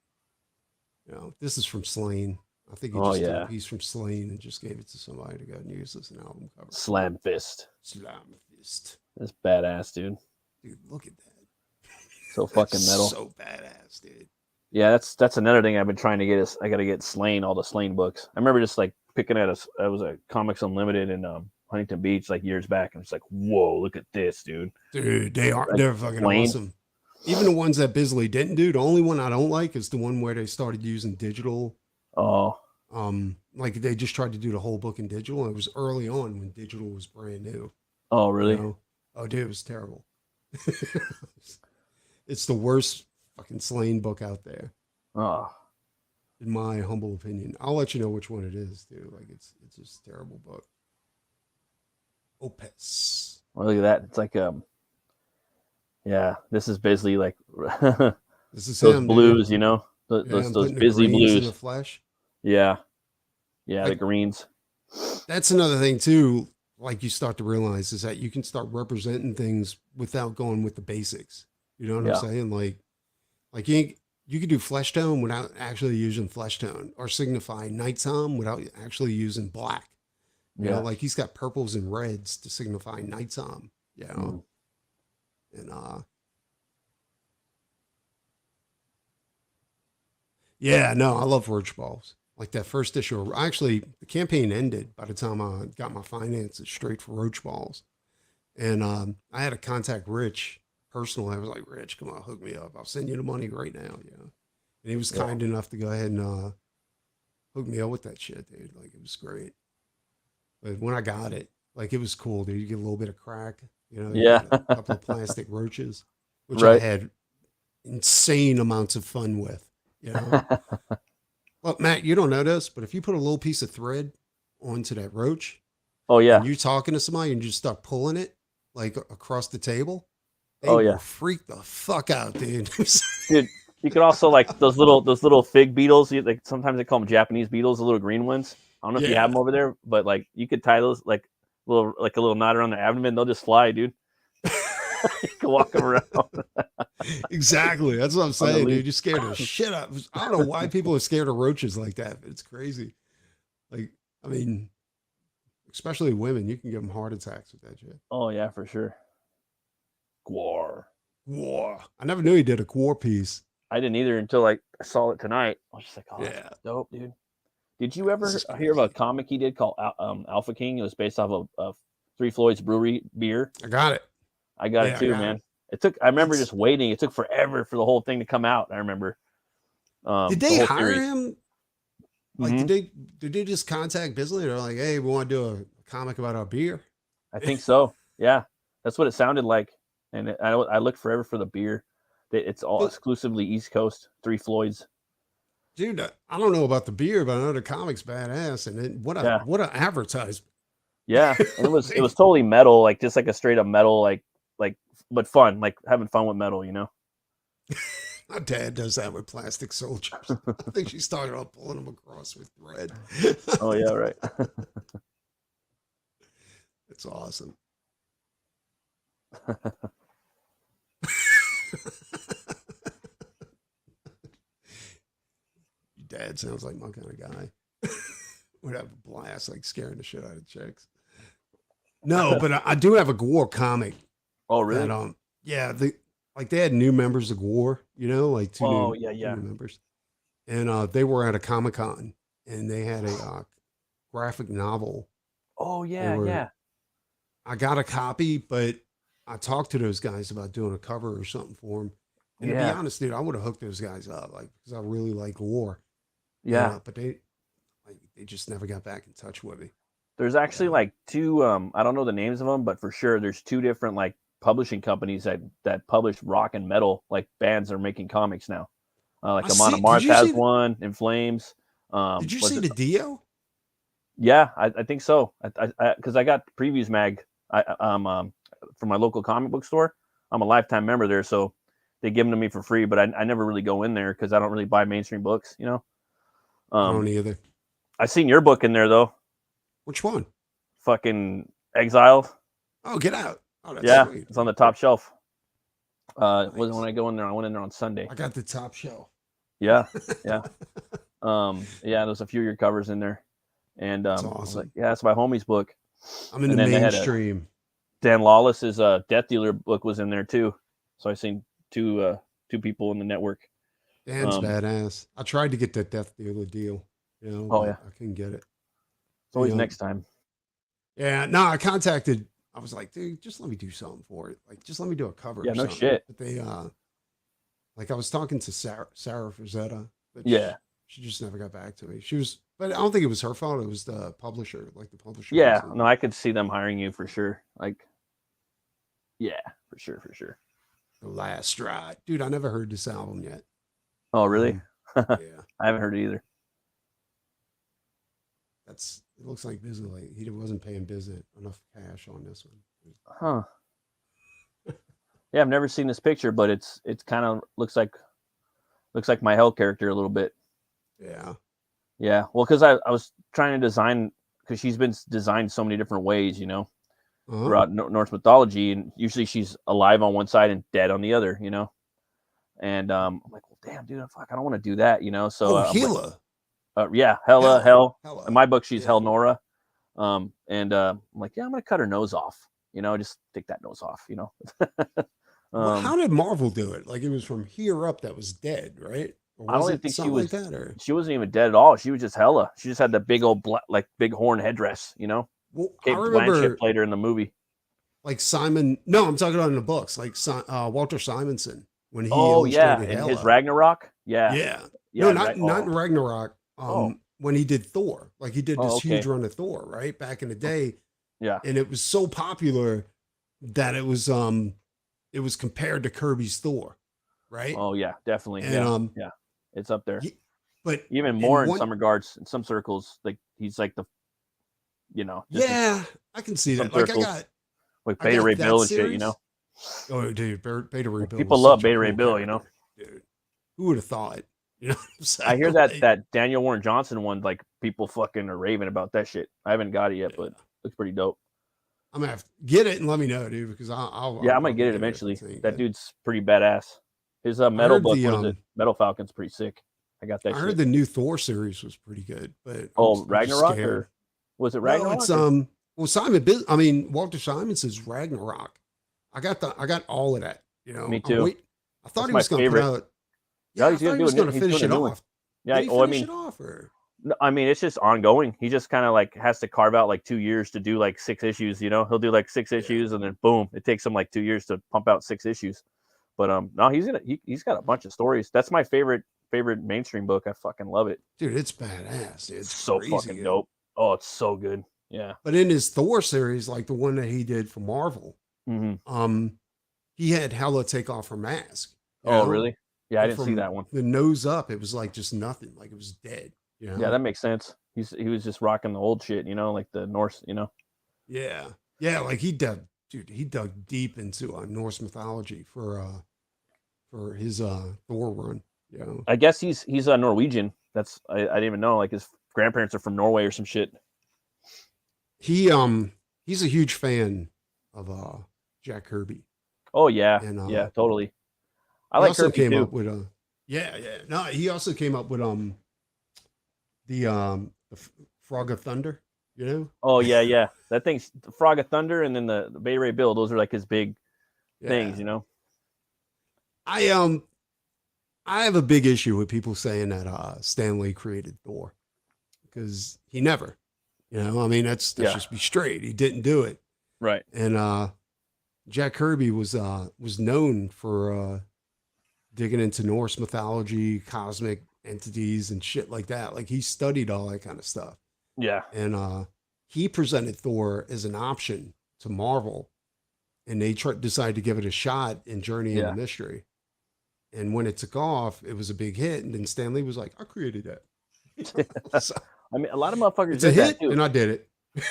You know, this is from Slain. I think he just did a piece from Slain and just gave it to somebody to go and use as an album cover. Slam Fist. Slam Fist. That's badass, dude. Dude, look at that. So fucking metal. So badass, dude. Yeah, that's another thing I've been trying to get is I got to get Slain, all the Slain books. I remember just like picking at I was at Comics Unlimited in Huntington Beach like years back, and it's like, whoa, look at this, dude. Dude, they're fucking awesome. Even the ones that Bisley didn't do, the only one I don't like is the one where they started using digital. Oh. Like they just tried to do the whole book in digital. And it was early on when digital was brand new. Oh, really? You know? Oh, dude, it was terrible. It's the worst fucking Slain book out there. Oh. In my humble opinion. I'll let you know which one it is, dude. Like it's just a terrible book. Opus. Well, look at that. It's like yeah, this is basically like this is those him, blues, dude. you know, those busy blues blues. in the flesh. Yeah, like, the greens. That's another thing too. Like you start to realize is that you can start representing things without going with the basics. You know what I'm saying? Like you could do flesh tone without actually using flesh tone, or signify nighttime without actually using black. You know, like he's got purples and reds to signify nighttime. You know, and yeah, no, I love Roach Balls. Like that first issue. Actually, the campaign ended by the time I got my finances straight for Roach Balls, and I had to contact Rich personally. I was like, Rich, come on, hook me up. I'll send you the money right now. You know, and he was kind enough to go ahead and hook me up with that shit, dude. Like it was great. But when I got it, like it was cool, dude. You get a little bit of crack, you know, a couple of plastic roaches, which I had insane amounts of fun with, you know. Well, Matt, you don't know this, but if you put a little piece of thread onto that roach, and you're talking to somebody and you just start pulling it like across the table, they will freak the fuck out, dude. Dude, you could also like those little fig beetles. Like sometimes they call them Japanese beetles, the little green ones. I don't know if you have them over there, but like you could tie those like a little knot around their abdomen. They'll just fly, dude. You can walk them around. Exactly. That's what I'm saying, dude. You're scared of shit up. I don't know why people are scared of roaches like that. It's crazy. Like, I mean, especially women, you can give them heart attacks with that shit. Oh yeah, for sure. Gwar. I never knew he did a Gwar piece. I didn't either until like I saw it tonight. I was just like, oh, that's dope, dude. Did you ever hear of a comic he did called Alpha King? It was based off of Three Floyd's Brewery beer. I got it. I got it too, man. I remember just waiting. It took forever for the whole thing to come out. I remember. Did they hire him? Like, did they just contact Bisley? They're like, hey, we want to do a comic about our beer. I think so. Yeah, that's what it sounded like. And I looked forever for the beer. It's all exclusively East Coast. Three Floyds. Dude, I don't know about the beer, but I know the comic's badass. And what an advertisement. Yeah, and it was totally metal, like just like a straight up metal, like but fun, like having fun with metal, you know. My dad does that with plastic soldiers. I think she started off pulling them across with thread. Oh yeah, right. It's awesome. Your dad sounds like my kind of guy. Would have a blast, like scaring the shit out of chicks. No, but I do have a Gwar comic. Oh, really? That, they had new members of Gwar, you know, like two new members. And they were at a Comic-Con and they had a graphic novel. Oh, yeah. I got a copy, but I talked to those guys about doing a cover or something for them. And to be honest, dude, I would have hooked those guys up, like, because I really like Gwar. Yeah. But they just never got back in touch with me. There's actually like two, I don't know the names of them, but for sure there's two different like publishing companies that publish rock and metal, like bands are making comics now. Like Amon Amarth has one, In Flames. Did you see the Dio? Yeah, I think so. Because I got Previews Mag from my local comic book store. I'm a lifetime member there, so they give them to me for free. But I never really go in there because I don't really buy mainstream books. You know. I don't either. I seen your book in there though. Which one? Fucking Exiled. Oh, Get Out. Oh, that's yeah, sweet. It's on the top shelf. Nice. When I go in there, I went in there on Sunday. I got the top shelf. Yeah, yeah. There's a few of your covers in there, and That's awesome. like, yeah, it's my homie's book. I'm in the mainstream. Dan Lawless's Death Dealer book was in there too, so I seen two people in the network. Dan's badass. I tried to get that Death Dealer deal, you know. Oh yeah, I couldn't get it. It's always next time. Yeah, no, I contacted. I was like, dude, just let me do something for it. Like, just let me do a cover. Yeah, or no something. shit. But they, like, I was talking to Sarah Frazetta. But she just never got back to me. She was, but I don't think it was her fault. It was the publisher, like the publisher. Yeah, no, I could see them hiring you for sure. Like, yeah, for sure. The Last Ride, dude. I never heard this album yet. Oh, really? Yeah, I haven't heard it either. It looks like Bisley. He wasn't paying Bisley enough cash on this one. Huh. Yeah, I've never seen this picture, but it's kind of looks like my Hell character a little bit. Yeah. Yeah. Well, because I was trying to design, because she's been designed so many different ways, you know, throughout Norse mythology, and usually she's alive on one side and dead on the other, you know. And I'm like, well, damn, dude, fuck, I don't want to do that, you know. So Hela. Yeah, Hell. In my book, she's Hell Nora. I'm like, yeah, I'm gonna cut her nose off. You know, just take that nose off. You know. Well, how did Marvel do it? Like, it was from here up that was dead, right? I don't even think she was. Like that, or? She wasn't even dead at all. She was just Hela. She just had the big old big horn headdress. You know. Well, Kate Blanchett played her in the movie. Like Simon. No, I'm talking about in the books. Like Walter Simonson when he. In his Ragnarok. Yeah. No, not in Ragnarok. When he did Thor, like he did this huge run of Thor, right, back in the day. Yeah. And it was so popular that it was compared to Kirby's Thor, right? Oh yeah, definitely. And, yeah, it's up there. But even more in some regards, in some circles, like he's like the, you know. Yeah, I can see that. Like circles, like Beta Ray Bill and shit, you know. Oh, dude, Beta Ray Bill. People love Beta Ray Bill, you know. Dude, who would have thought? You know what I'm saying? I hear that Daniel Warren Johnson one, like people fucking are raving about that shit. I haven't got it yet, but looks pretty dope. I'm gonna have to get it and let me know, dude, because I'll I might get it eventually. That dude's pretty badass. His metal book, Metal Falcon's pretty sick. I got that. I heard the new Thor series was pretty good, but Ragnarok, or was it Ragnarok? No, it's Walter Simonson's Ragnarok. I got all of that. You know, me too. I thought he was going to put out. Yeah, he's going to finish it off. Yeah, I mean, it's just ongoing. He just kind of like has to carve out like 2 years to do like 6 issues. You know, he'll do like 6 issues, and then boom, it takes him like 2 years to pump out 6 issues. But no, he's got a bunch of stories. That's my favorite mainstream book. I fucking love it, dude. It's badass. It's so fucking dope. Oh, it's so good. Yeah. But in his Thor series, like the one that he did for Marvel, he had Hela take off her mask. Oh, really? Yeah, I didn't see that one. The nose up, it was like just nothing, like it was dead. You know? Yeah, that makes sense. He was just rocking the old shit, you know, like the Norse, you know. Yeah, like he dug deep into Norse mythology for his Thor run. You know, I guess he's Norwegian. That's I didn't even know. Like his grandparents are from Norway or some shit. He's a huge fan of Jack Kirby. Oh yeah, and, yeah, totally. I like Kirby came too. Up with No, he also came up with the Frog of Thunder. You know? Oh yeah. That thing's the Frog of Thunder, and then the Beta Ray Bill. Those are like his big things, you know. I have a big issue with people saying that Stan Lee created Thor, because he never. You know, I mean, let's just be straight. He didn't do it. Right. And Jack Kirby was known for digging into Norse mythology, cosmic entities, and shit like that. Like he studied all that kind of stuff. Yeah. And he presented Thor as an option to Marvel, and they decided to give it a shot in Journey into Mystery. And when it took off, it was a big hit. And then Stan Lee was like, I created that. I mean, a lot of motherfuckers It's a did that hit, too. and I did it.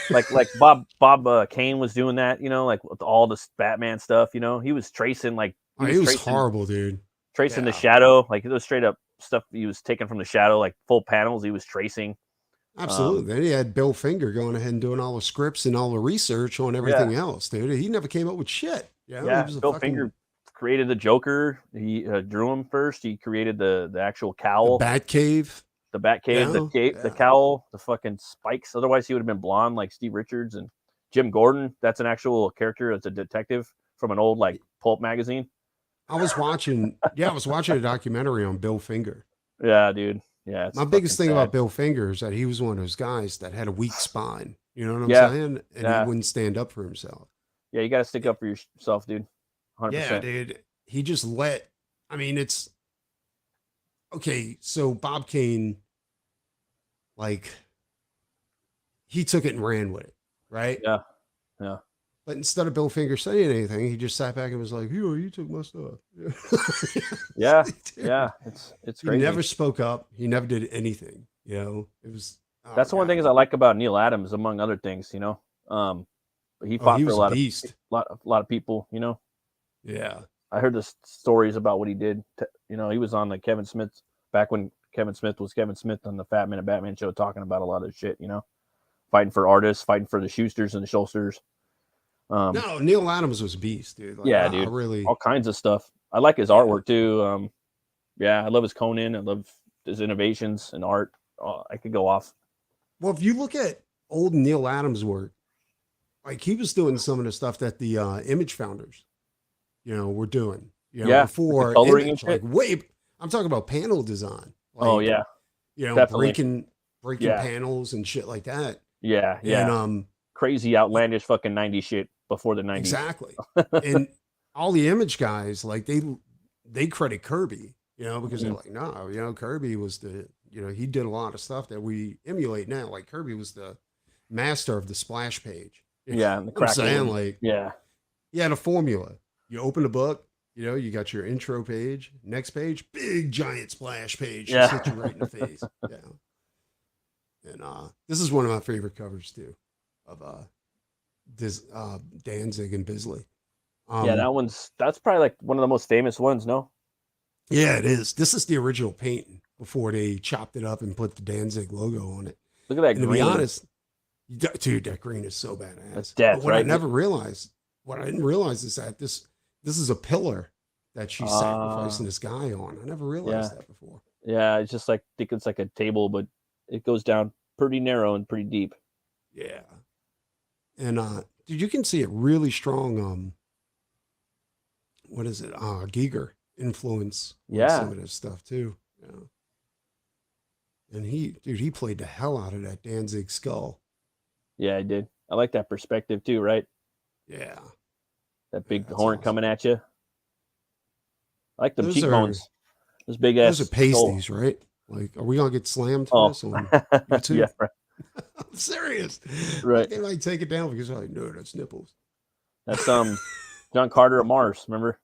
like Bob Kane was doing that, you know, like with all this Batman stuff. You know, he was tracing like He was horrible, dude. Tracing the shadow, like it was straight up stuff he was taking from the shadow, like full panels. He was tracing. Absolutely. Then he had Bill Finger going ahead and doing all the scripts and all the research on everything else, dude. He never came up with shit. You know? Yeah, Bill Finger created the Joker. He drew him first. He created the actual cowl, the Batcave, the cowl, the fucking spikes. Otherwise, he would have been blonde like Steve Richards. And Jim Gordon. That's an actual character. It's a detective from an old like pulp magazine. I was watching a documentary on Bill Finger. Yeah, dude. Yeah. My biggest thing about Bill Finger is that he was one of those guys that had a weak spine. You know what I'm saying? And he wouldn't stand up for himself. Yeah, you got to stick up for yourself, dude. 100%. Yeah, dude. He just it's okay. So Bob Kane, like, he took it and ran with it, right? Yeah. Yeah. But instead of Bill Finger saying anything, he just sat back and was like, "Yo, you took my stuff." Yeah, yeah, it's crazy. He never spoke up. He never did anything. You know, it was. That's one of the things I like about Neil Adams, among other things. You know, he fought for a lot of people. You know. Yeah, I heard the stories about what he did. You know, he was on the Kevin Smith back when Kevin Smith was Kevin Smith on the Fat Man and Batman show, talking about a lot of shit. You know, fighting for artists, fighting for the Schusters and the Schulsters. No, Neil Adams was a beast, dude. Like, yeah, dude. Really, all kinds of stuff. I like his artwork too. Yeah, I love his Conan. I love his innovations in art. I could go off. Well, if you look at old Neil Adams work, like he was doing some of the stuff that the Image founders, you know, were doing. You know, before coloring Image, and like I'm talking about panel design. Like, oh yeah, you know, breaking panels and shit like that. Yeah, yeah. And crazy, outlandish, fucking 90s shit before the 90s. Exactly. And all the Image guys, like they credit Kirby, you know, because they're like, no, you know, Kirby was he did a lot of stuff that we emulate now. Like Kirby was the master of the splash page. Yeah, and the I'm saying, like, yeah, he had a formula. You open the book, you know, you got your intro page, next page, big giant splash page, just hit you right in the face. Yeah. And this is one of my favorite covers too, of Danzig and Bisley. Yeah, that's probably like one of the most famous ones, no? Yeah, it is. This is the original painting before they chopped it up and put the Danzig logo on it. Look at that green. To be honest, dude, that green is so badass. That's death, what I didn't realize is that this is a pillar that she's sacrificing this guy on. I never realized that before. Yeah, it's just like, I think it's like a table, but it goes down pretty narrow and pretty deep. Yeah. And dude, you can see it really strong. What is it? Giger influence on some of this stuff too. Yeah. And he played the hell out of that Danzig skull. Yeah, I did. I like that perspective too, right? Yeah. That big horn coming at you. I like them cheekbones. Those big ass. Those are pasties, right? Like, are we gonna get slammed for this on YouTube? Yeah, right. I'm serious. Right. They might take it down because they're like, no, that's nipples. That's John Carter of Mars, remember?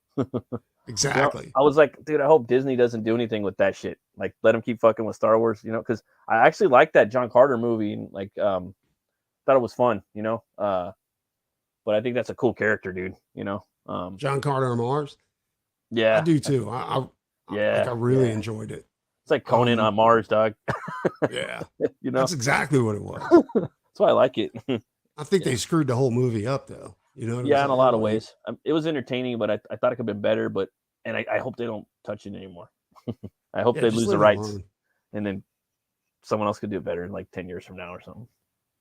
Exactly. You know, I was like, dude, I hope Disney doesn't do anything with that shit. Like, let them keep fucking with Star Wars, you know, because I actually liked that John Carter movie and like thought it was fun, you know. But I think that's a cool character, dude, you know. John Carter of Mars. Yeah. I do too. I really enjoyed it. It's like Conan on Mars, dog. Yeah. You know, that's exactly what it was. That's why I like it. I think they screwed the whole movie up though. You know what in a lot of ways. It was entertaining, but I thought it could have been better. But I hope they don't touch it anymore. I hope they lose the rights, and then someone else could do it better in like 10 years from now or something.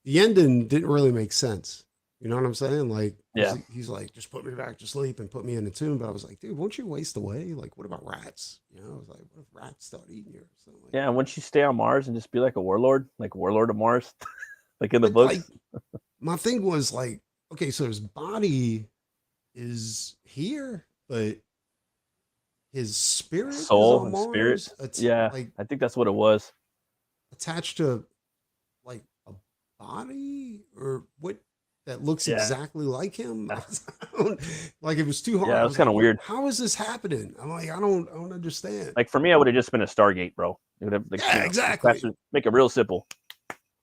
The ending didn't really make sense. You know what I'm saying? Like, yeah, he's like, just put me back to sleep and put me in the tomb. But I was like, dude, won't you waste away? Like, what about rats? You know, I was like, what if rats start eating you? So, like, yeah, won't you stay on Mars and just be like a warlord, like Warlord of Mars, like in the books? Like, my thing was like, okay, so his body is here, but his spirit, soul, is and spirit. Yeah, like, I think that's what it was. Attached to like a body or what? That looks exactly like him. Like, it was too hard. Yeah, it was kind of weird. How is this happening? I'm like, I don't understand. Like, for me, I would have just been a Stargate, bro. It would have, like, exactly. Make it real simple.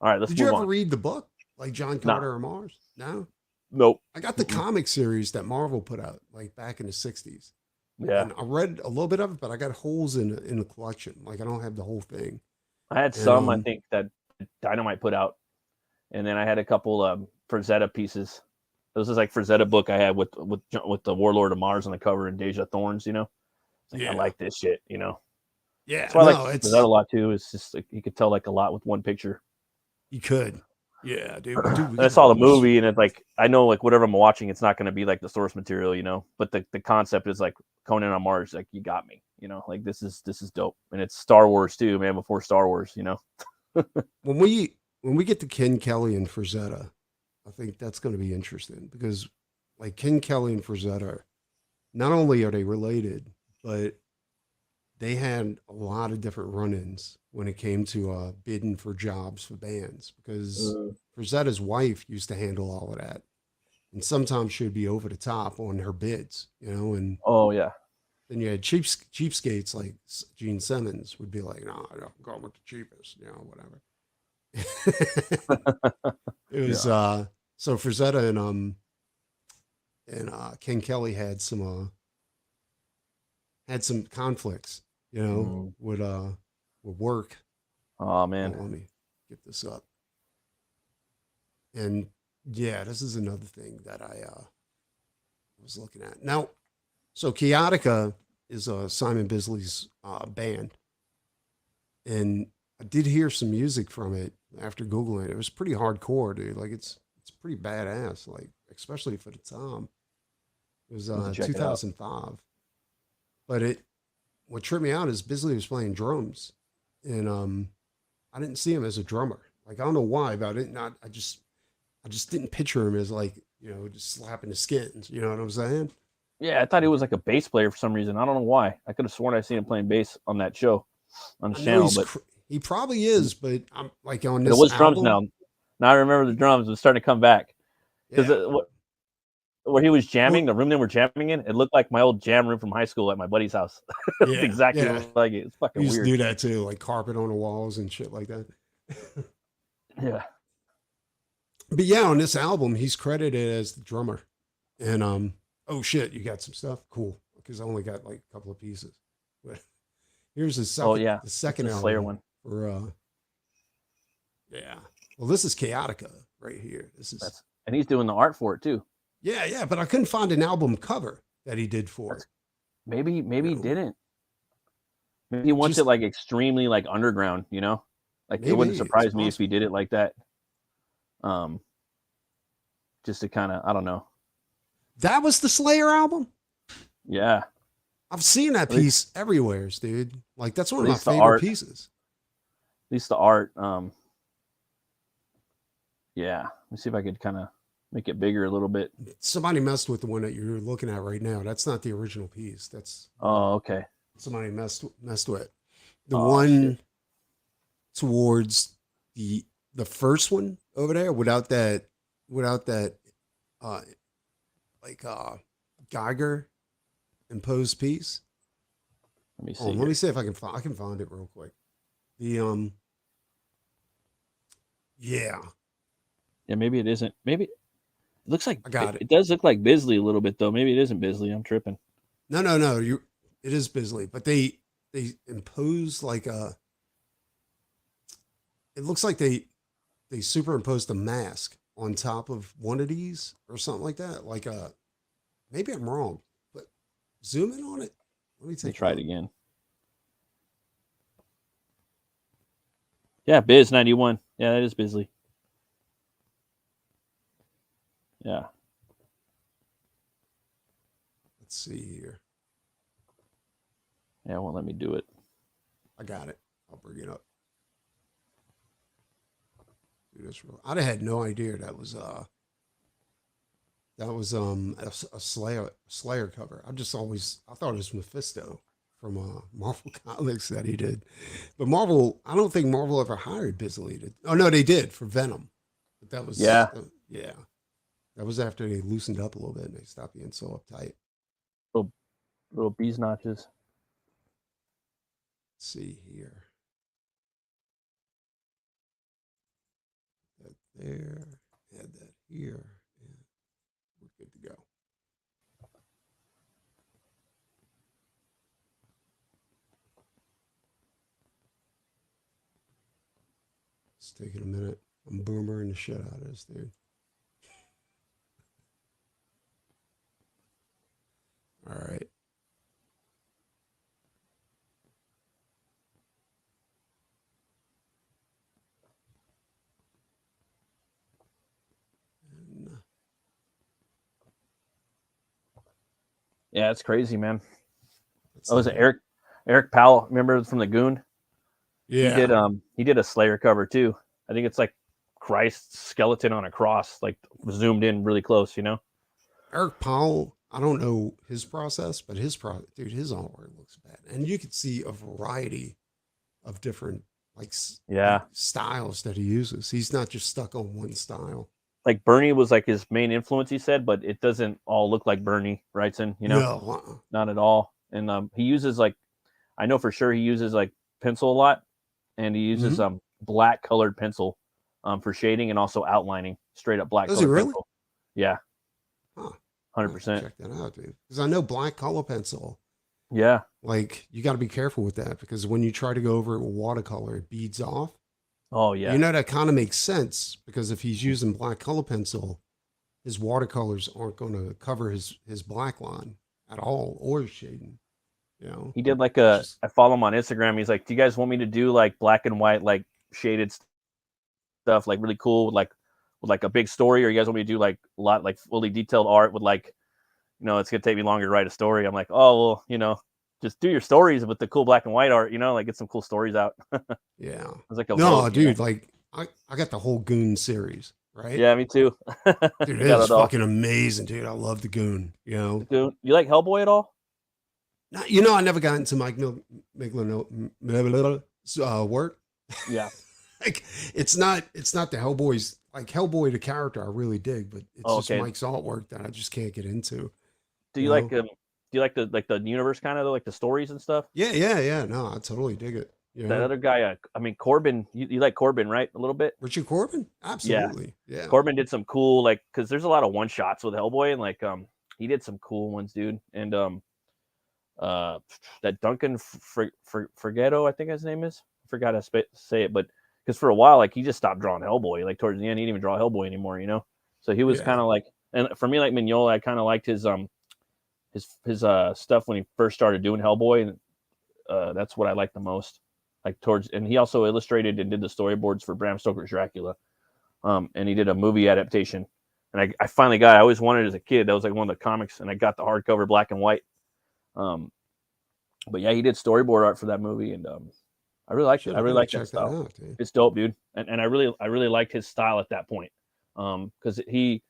All right, let's Did move you ever on. read the book, like John No. Carter of Mars? No. Nope. I got the comic series that Marvel put out, like back in the '60s. Yeah. And I read a little bit of it, but I got holes in the collection. Like I don't have the whole thing. I had some, I think, that Dynamite put out, and then I had a couple Frazetta pieces. This is like Frazetta book I had with the Warlord of Mars on the cover and Deja Thorns. You know, like, Yeah. I like this shit. You know, yeah. that's why I like Frazetta a lot too. It's just like you could tell like a lot with one picture. You could. Yeah, dude. I saw the movie, and it's like I know like whatever I'm watching, it's not going to be like the source material, you know. But the concept is like Conan on Mars. Like you got me, you know. Like this is dope, and it's Star Wars too, man. Before Star Wars, you know. when we get to Ken Kelly and Frazetta, I think that's going to be interesting because like Ken Kelly and Frazetta, not only are they related, but they had a lot of different run-ins when it came to bidding for jobs for bands because Frazetta's wife used to handle all of that. And sometimes she'd be over the top on her bids, you know, and oh yeah. Then you had cheapskates like Gene Simmons would be like, no, I'm going with the cheapest, you know, whatever. It was so Frazetta and Ken Kelly had some conflicts, you know, with work. Oh man. Let me get this up. And yeah, this is another thing that I was looking at. Now, so Chaotica is Simon Bisley's band. And I did hear some music from it after Googling it. It was pretty hardcore, dude. Like it's pretty badass, like especially for the time. It was 2005. But what tripped me out is Bisley was playing drums. And I didn't see him as a drummer. Like I don't know why, but I just didn't picture him as like, you know, just slapping the skins. You know what I'm saying? Yeah, I thought he was like a bass player for some reason. I don't know why. I could have sworn I seen him playing bass on that show, on the channel. But he probably is. But I'm like on this. It was album, drums now. Now I remember the drums was starting to come back because where he was jamming, the room they were jamming in, it looked like my old jam room from high school at my buddy's house. It's exactly like it. It's fucking weird. We used to do that too, like carpet on the walls and shit like that. Yeah. But yeah, on this album, he's credited as the drummer. And oh shit, you got some stuff? Cool. Because I only got like a couple of pieces. But here's the second album. Slayer one. For yeah. Well, this is Chaotica right here. And he's doing the art for it too. Yeah, but I couldn't find an album cover that he did for it. Maybe he didn't. Maybe he wants it like extremely like underground, you know? Like it wouldn't surprise me if he did it like that. Just to kind of, I don't know. That was the Slayer album? Yeah. I've seen that piece everywhere, dude. Like that's one of my favorite pieces. At least the art. Yeah. Let me see if I could kind of make it bigger a little bit. Somebody messed with the one that you're looking at right now. That's not the original piece. That's okay. Somebody messed with the one towards the first one over there without that Geiger imposed piece. Let me see. Let me see if I can find it real quick. The yeah, maybe it isn't. Maybe it looks like I got it. It does look like Bisley a little bit though. Maybe it isn't Bisley. I'm tripping. No. It is Bisley, but they impose like it looks like they superimposed a mask on top of one of these or something like that. Like maybe I'm wrong, but zoom in on it. Let me try it again. Yeah, Biz 91. Yeah, that is Bisley. Yeah. Let's see here. Yeah, it won't let me do it. I got it. I'll bring it up. I'd have had no idea that was a Slayer cover. I thought it was Mephisto from Marvel Comics that he did. But Marvel, I don't think Marvel ever hired Bisley to. Oh no, they did for Venom. But that was yeah. That was after they loosened up a little bit and they stopped being so uptight. Little bees notches. Let's see here. there, add that here, and we're good to go. It's taking a minute. I'm boomering the shit out of this, dude. All right. Yeah, it's crazy, man. Was it Eric Powell? Remember from the Goon? Yeah. He did a Slayer cover too. I think it's like Christ's skeleton on a cross, like zoomed in really close. You know, Eric Powell. I don't know his process, but his artwork looks bad, and you can see a variety of different like styles that he uses. He's not just stuck on one style. Like Bernie was like his main influence, he said, but it doesn't all look like Bernie Wrightson, you know? No, not at all. And he uses like, I know for sure he uses like pencil a lot, and he uses black colored pencil for shading and also outlining, straight up black. Does he really? Pencil. Yeah. Huh. 100%. Check that out, dude. Because I know black color pencil. Yeah. Like you got to be careful with that because when you try to go over it with watercolor, it beads off. Oh yeah. You know, that kind of makes sense because if he's using black color pencil, his watercolors aren't going to cover his black line at all or shading. You know, he did like I follow him on Instagram. He's like, do you guys want me to do like black and white, like shaded stuff, like really cool with like a big story, or you guys want me to do like a lot, like fully detailed art with like, you know, it's going to take me longer to write a story. I'm like, oh, well, you know, just do your stories with the cool black and white art, you know, like get some cool stories out. Yeah. It was like dude, like I got the whole Goon series, right? Yeah, me too. Dude, it is fucking amazing, dude. I love the Goon, you know. Goon. You like Hellboy at all? No, you know, I never got into Mike Mignola work. Yeah. Like it's not the Hellboy's, like Hellboy the character I really dig, but it's just Mike's artwork that I just can't get into. Do you like the universe kind of like the stories and stuff? Yeah. No, I totally dig it. You that know? Other guy, I mean Corbin. You like Corbin, right? A little bit. Richard Corbin, absolutely. Yeah. Corbin did some cool because there's a lot of one shots with Hellboy, and he did some cool ones, dude. And that Duncan Forgetto, I think his name is. I forgot how to say it, but because for a while, like he just stopped drawing Hellboy. Like towards the end, he didn't even draw Hellboy anymore, you know. So he was kind of like, and for me, like Mignola, I kind of liked his stuff when he first started doing Hellboy, and that's what I liked the most. Like and he also illustrated and did the storyboards for Bram Stoker's Dracula, and he did a movie adaptation. And I finally got. I always wanted as a kid. That was like one of the comics, and I got the hardcover black and white. But yeah, he did storyboard art for that movie, and I really liked it. I really liked that style. It's dope, dude. And I really liked his style at that point, because he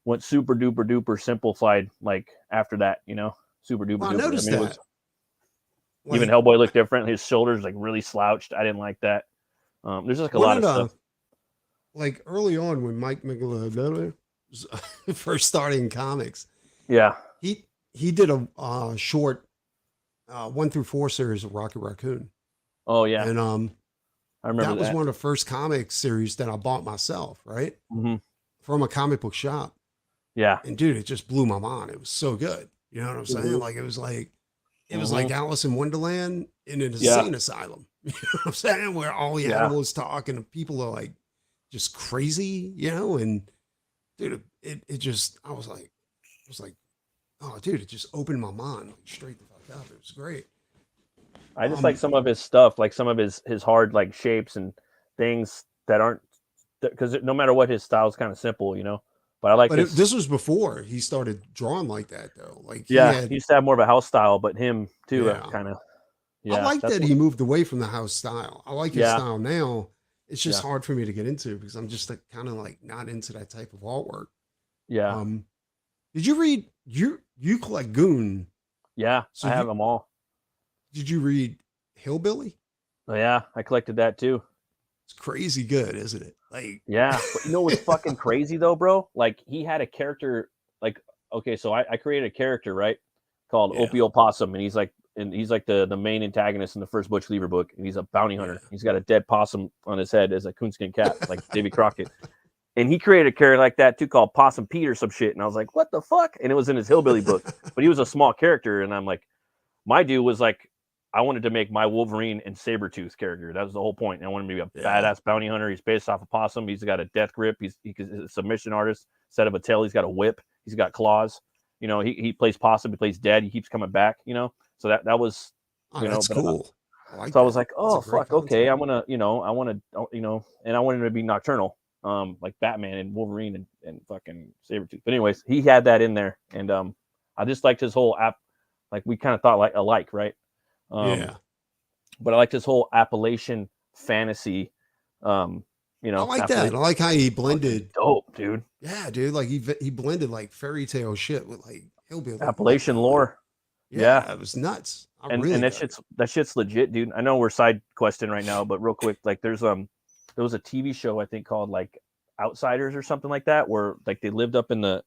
went super duper duper simplified. Like after that, you know, super duper. Well, I noticed that. Even Hellboy looked different. His shoulders like really slouched. I didn't like that. There's just like a lot of stuff. Like early on when Mike Mignola was first starting comics, yeah, he did a short 1 through 4 series of Rocket Raccoon. Oh yeah, and I remember that was one of the first comic series that I bought myself, right? Mm-hmm. From a comic book shop. Yeah, and dude, it just blew my mind. It was so good. You know what I'm saying? Mm-hmm. Like it was like Alice in Wonderland in an insane asylum. You know what I'm saying? Where all the animals talk and people are like just crazy, you know? And dude, it just, I was like, oh dude, it just opened my mind like straight the fuck up. It was great. I just like some of his stuff, like some of his hard like shapes and things that aren't, because no matter what, his style is kind of simple, you know. But I like. But this was before he started drawing like that, though. Like he used to have more of a house style, but him too, kind of. Yeah, I like that he moved away from the house style. I like his style now. It's just hard for me to get into because I'm just like, kind of like not into that type of artwork. Yeah. Did you read you collect Goon? Yeah, so I have them all. Did you read Hillbilly? Oh yeah, I collected that too. It's crazy good, isn't it? Like, yeah, but you know what's fucking crazy though, bro? Like he had a character, like, okay, so I created a character, right, called Opie Opossum, and he's like the main antagonist in the first Butch Lever book, and he's a bounty hunter. He's got a dead possum on his head as a coonskin cap, like Davy Crockett. And he created a character like that too, called Possum Pete or some shit. And I was like, what the fuck? And it was in his Hillbilly book, but he was a small character. And I'm like, my dude was like, I wanted to make my Wolverine and Sabretooth character. That was the whole point. And I wanted him to be a badass bounty hunter. He's based off of Possum. He's got a death grip. He's a submission artist. Instead of a tail, he's got a whip. He's got claws. You know, he plays Possum. He plays dead. He keeps coming back. You know, so that was, you know, that's cool. I was like, oh fuck, okay, I'm gonna, you know, I want to, you know, and I wanted him to be nocturnal, like Batman and Wolverine and fucking Sabretooth. But anyways, he had that in there, and I just liked his whole app. Like we kind of thought like alike, right? Yeah. But I liked his whole Appalachian fantasy. You know, I like that. I like how he blended. Dope, dude. Yeah, dude. Like he blended like fairy tale shit with like hillbilly Appalachian lore. Yeah, it was nuts. And that shit's legit, dude. I know we're side questing right now, but real quick, like there was a TV show I think called like Outsiders or something like that, where like they lived up in the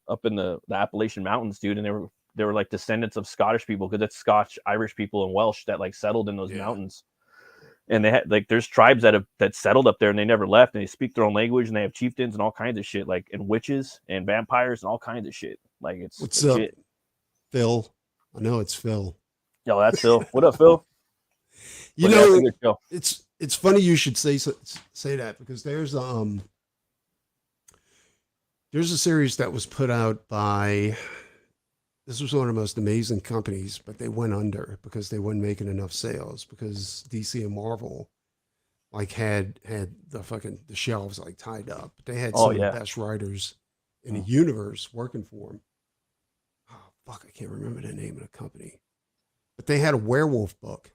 Appalachian Mountains, dude, and they were like descendants of Scottish people, because it's Scotch, Irish people, and Welsh that like settled in those mountains. And they had like there's tribes that settled up there and they never left, and they speak their own language, and they have chieftains and all kinds of shit, like and witches and vampires and all kinds of shit. Like it's what's legit. Up, Phil? I know it's Phil. Yo, that's Phil. What up, Phil? You know, it's funny you should say that, because there's a series that was put out by, this was one of the most amazing companies, but they went under because they weren't making enough sales, because DC and Marvel like had the shelves like tied up. They had some of the best writers in the universe working for them. Oh fuck, I can't remember the name of the company. But they had a werewolf book.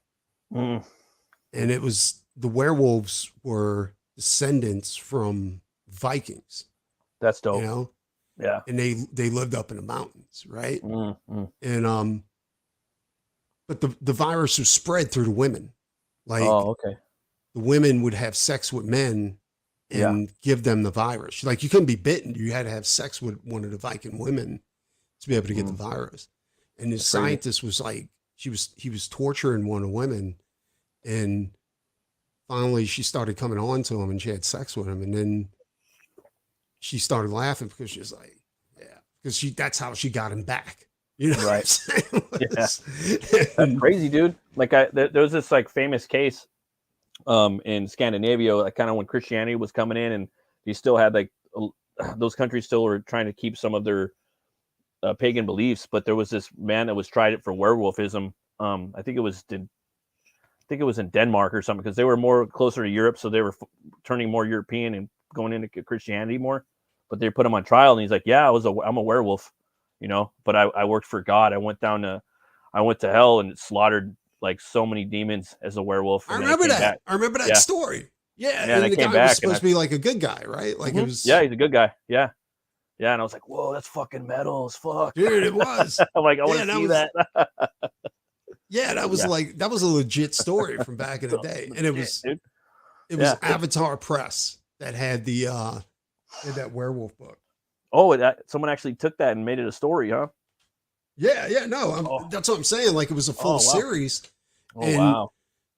And it was, the werewolves were descendants from Vikings. That's dope. You know? Yeah. And they lived up in the mountains, right? And but the virus was spread through the women. Like the women would have sex with men and give them the virus. Like you couldn't be bitten. You had to have sex with one of the Viking women to be able to get the virus. And the scientist was like, he was torturing one of the women, and finally she started coming on to him and she had sex with him, and then she started laughing because she was like, because that's how she got him back. You know, right? That's crazy, dude. Like there was this like famous case in Scandinavia, like kind of when Christianity was coming in, and you still had like those countries still were trying to keep some of their pagan beliefs, but there was this man that was tried it for werewolfism. I think it was in Denmark or something, because they were more closer to Europe, so they were turning more European and going into Christianity more. But they put him on trial, and he's like, "Yeah, I'm a werewolf, you know, but I worked for God. I went to hell and slaughtered like so many demons as a werewolf." I remember that. I remember that story. Yeah, and the guy was supposed to be like a good guy, right? Like it was. Yeah, he's a good guy. Yeah. Yeah, and I was like, "Whoa, that's fucking metal as fuck, dude!" It was. I'm like, I want to see that. Yeah, that was like that was a legit story from back in the day, and it was Avatar Press that had that werewolf book. Oh, someone actually took that and made it a story, huh? Yeah, no, that's what I'm saying. Like it was a full series. Wow!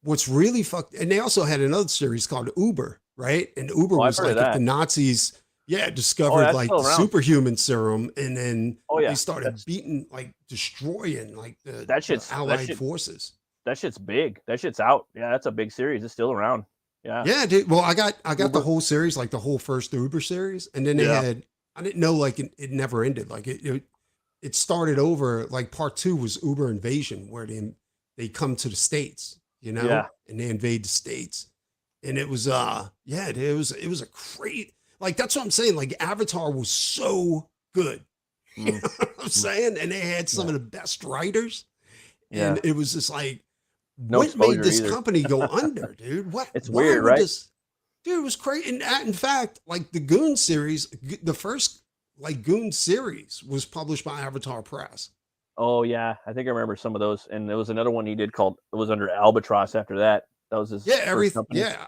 What's really fucked, and they also had another series called Uber, right? And Uber was like if the Nazis. Yeah, discovered like the superhuman serum, and then they started beating, like destroying, like the Allied forces. That shit's big. That shit's out. Yeah, that's a big series. It's still around. Yeah. Yeah, dude. Well, I got the whole series, like the whole first Uber series, and then they had. I didn't know like it never ended. Like it started over. Like part 2 was Uber Invasion, where they come to the States, you know, and they invade the States, and it was it was a great. Like, that's what I'm saying. Like, Avatar was so good. You know what I'm saying? And they had some of the best writers. And it was just like, what made this company go under, dude? What? It's weird, right? Dude, it was crazy. And in fact, like the Goon series, the first like Goon series was published by Avatar Press. Oh, yeah. I think I remember some of those. And there was another one he did called, it was under Albatross after that. That was his first company. Yeah.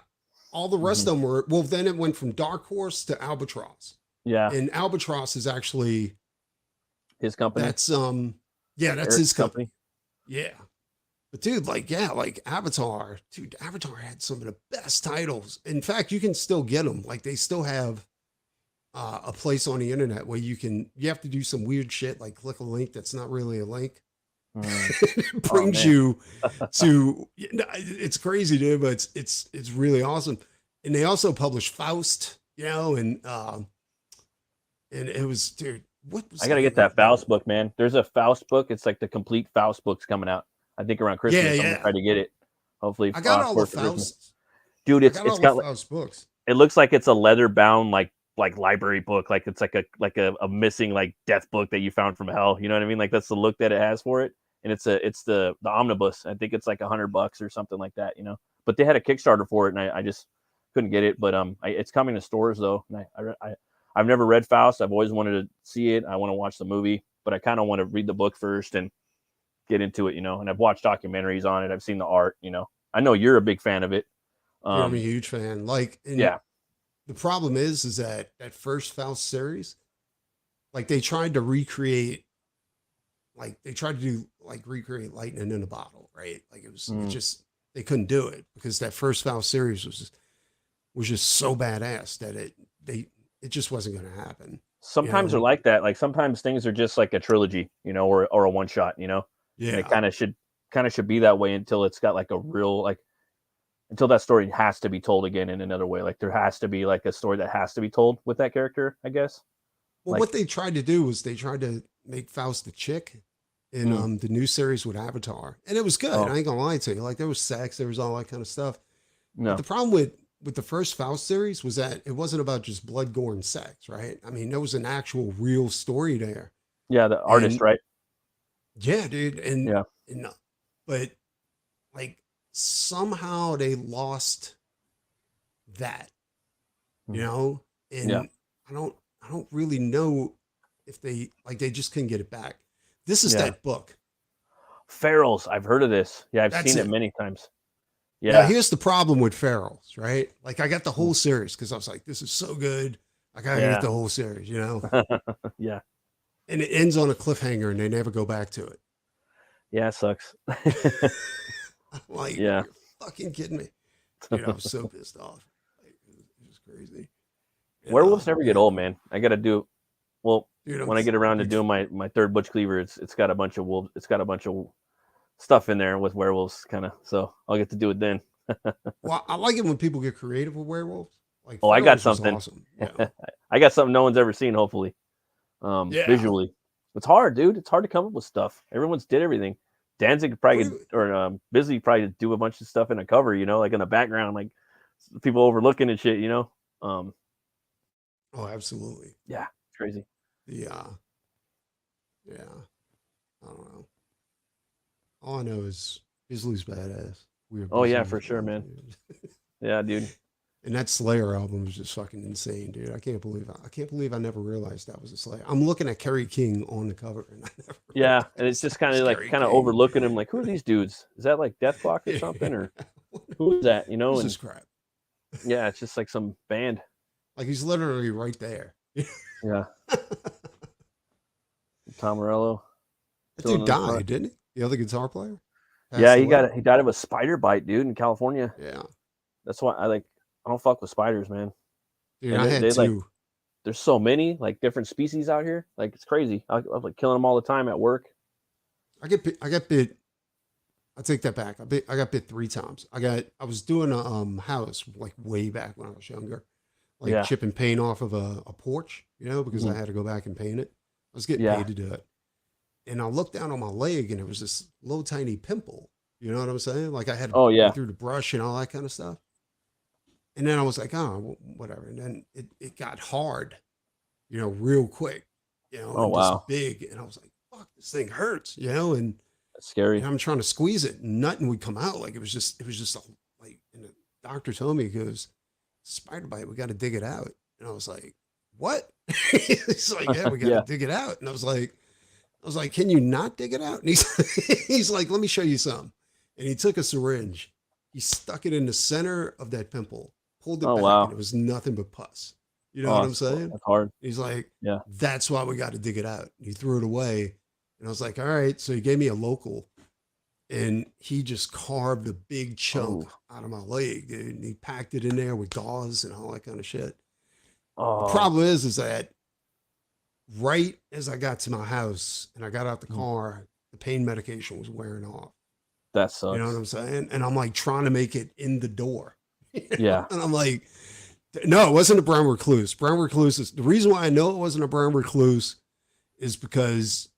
All the rest of them were, well, then it went from Dark Horse to Albatross. Yeah. And Albatross is actually his company. That's that's his company. Yeah. But dude, like Avatar, Avatar had some of the best titles. In fact, you can still get them. Like they still have a place on the internet where you have to do some weird shit like click a link that's not really a link. It brings you to, it's crazy, dude, but it's really awesome. And they also published Faust, and it was, dude, what was I gotta get that Faust book, man. There's a Faust book. It's like the complete Faust books coming out. I think around Christmas. I'm gonna try to get it. Hopefully, I got all the Faust. Dude, it's got Faust books. It looks like it's a leather bound like library book, like it's like a missing like death book that you found from hell. You know what I mean? Like that's the look that it has for it. And it's the omnibus. I think it's like $100 or something like that. But they had a Kickstarter for it, and I just couldn't get it. But it's coming to stores though. And I've never read Faust. I've always wanted to see it. I want to watch the movie, but I kind of want to read the book first and get into it, And I've watched documentaries on it. I've seen the art, I know you're a big fan of it. I'm a huge fan. The problem is that first Faust series, like they tried to recreate, recreate lightning in a bottle, right? Like it just, they couldn't do it because that first Faust series was just so badass that it just wasn't going to happen. Sometimes they're like that. Like sometimes things are just like a trilogy, or a one shot, Yeah. And it kind of should be that way until it's got like a real, until that story has to be told again in another way. Like there has to be like a story that has to be told with that character, I guess. Well, what they tried to do was they tried to make Faust a chick in the new series with Avatar. And it was good. I ain't gonna lie to you. Like there was sex, there was all that kind of stuff. No. But the problem with the first Faust series was that it wasn't about just blood, gore, and sex, right? I mean, there was an actual real story there. Yeah, the artist, right? Yeah, dude. But like somehow they lost that, and I don't really know if they just couldn't get it back. This is that book. Ferals. I've heard of this. Yeah, I've seen it many times. Yeah. Now, here's the problem with Ferals, right? Like I got the whole series because I was like, this is so good. I gotta get the whole series, Yeah. And it ends on a cliffhanger and they never go back to it. Yeah, it sucks. I'm like, you're fucking kidding me. Dude, I was so pissed off. Like, it was crazy. Werewolves never get old, man. I gotta do dude, when I get around to doing my third Butch Cleaver, it's got a bunch of wolves, it's got a bunch of stuff in there with werewolves kind of, so I'll get to do it then. Well, I like it when people get creative with werewolves. Like I got something. Awesome. I got something no one's ever seen, hopefully. Visually. It's hard, dude. It's hard to come up with stuff. Everyone's did everything. Danzig probably Busy probably do a bunch of stuff in a cover, like in the background, like people overlooking and shit, Oh, absolutely. Yeah, crazy. Yeah. I don't know. All I know is Isley's badass. Oh yeah, for sure, man. Yeah, dude. And that Slayer album is just fucking insane, dude. I can't believe I never realized that was a Slayer. I'm looking at Kerry King on the cover, and I never. And it's just kind of overlooking him, like, who are these dudes? Is that like Death Clock or something, or who is that? This is crap. Yeah, it's just like some band. Like he's literally right there. Yeah. Tom Morello. That dude died, didn't he? The other guitar player. Yeah, he died of a spider bite, dude, in California. Yeah. That's why I don't fuck with spiders, man. Dude, I had two. There's so many like different species out here. Like it's crazy. I'm like killing them all the time at work. I got bit. I take that back. I got bit 3 times. I was doing a house like way back when I was younger, like chipping paint off of a porch, because I had to go back and paint it. I was getting paid to do it. And I looked down on my leg and there was this little tiny pimple. You know what I'm saying? Like I had to go through the brush and all that kind of stuff. And then I was like, oh, whatever. And then it got hard, real quick, just big. And I was like, fuck, this thing hurts, and that's scary. And I'm trying to squeeze it and nothing would come out. Like it was just like, and the doctor told me, he goes, spider bite, we got to dig it out. And I was like, what? He's like, yeah, we got to dig it out. And I was like, can you not dig it out? And he's like, let me show you some. And he took a syringe, he stuck it in the center of that pimple, pulled it back, and it was nothing but pus. You know what I'm saying? That's hard. He's like, that's why we got to dig it out. And he threw it away. And I was like, all right. So he gave me a local and he just carved a big chunk out of my leg, dude. And he packed it in there with gauze and all that kind of shit. The problem is that right as I got to my house and I got out the car, the pain medication was wearing off. That sucks. You know what I'm saying? And I'm like trying to make it in the door. Yeah. And I'm like, no, it wasn't a brown recluse. Brown recluse is the reason why I know it wasn't a brown recluse is because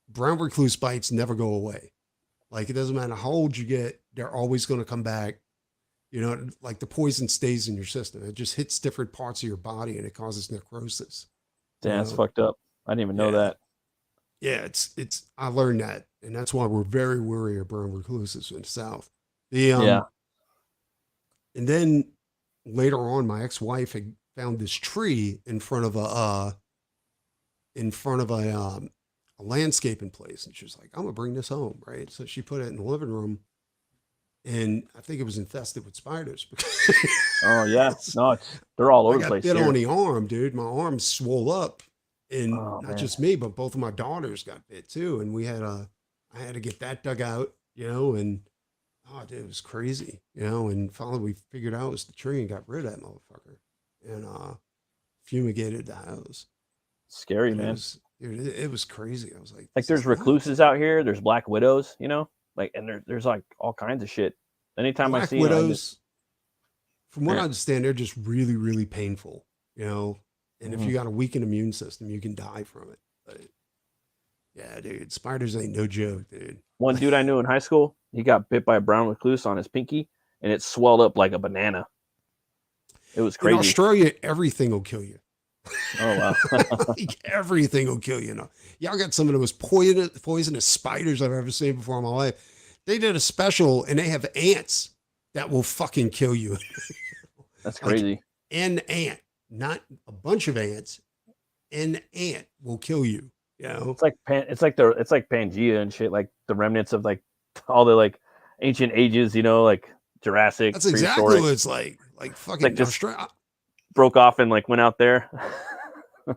brown recluse bites never go away. Like it doesn't matter how old you get, they're always going to come back. You know, like the poison stays in your system. It just hits different parts of your body and it causes necrosis. Damn, that's fucked up. I didn't even know that. Yeah, it's I learned that. And that's why we're very wary of brown recluses in the South. And then later on, my ex-wife had found this tree in front of a landscaping place. And she was like, I'm gonna bring this home, right? So she put it in the living room. And I think it was infested with spiders. Oh yeah, no, they're all over the place. Bit on the arm, dude. My arm swole up, and not just me, but both of my daughters got bit too. And I had to get that dug out, you know. And dude, it was crazy, you know. And finally, we figured out it was the tree and got rid of that motherfucker, and fumigated the house. Scary, and man. It was crazy. I was like, there's recluses out here. There's black widows, you know. Like, and there's like all kinds of shit. Anytime black I see widows, from what I understand, they're just really, really painful, you know. And if you got a weakened immune system, you can die from it. But yeah, dude, spiders ain't no joke, dude. One dude I knew in high school, he got bit by a brown recluse on his pinky, and it swelled up like a banana. It was crazy. In Australia, everything will kill you. Oh wow! Like everything will kill you. Now, y'all got some of the most poisonous spiders I've ever seen before in my life. They did a special, and they have ants that will fucking kill you. That's crazy. Like, an ant, not a bunch of ants. An ant will kill you. You know, it's like Pangea and shit, like the remnants of like all the like ancient ages. You know, like Jurassic. That's exactly what it's like. Like fucking like Australia. Broke off and like went out there.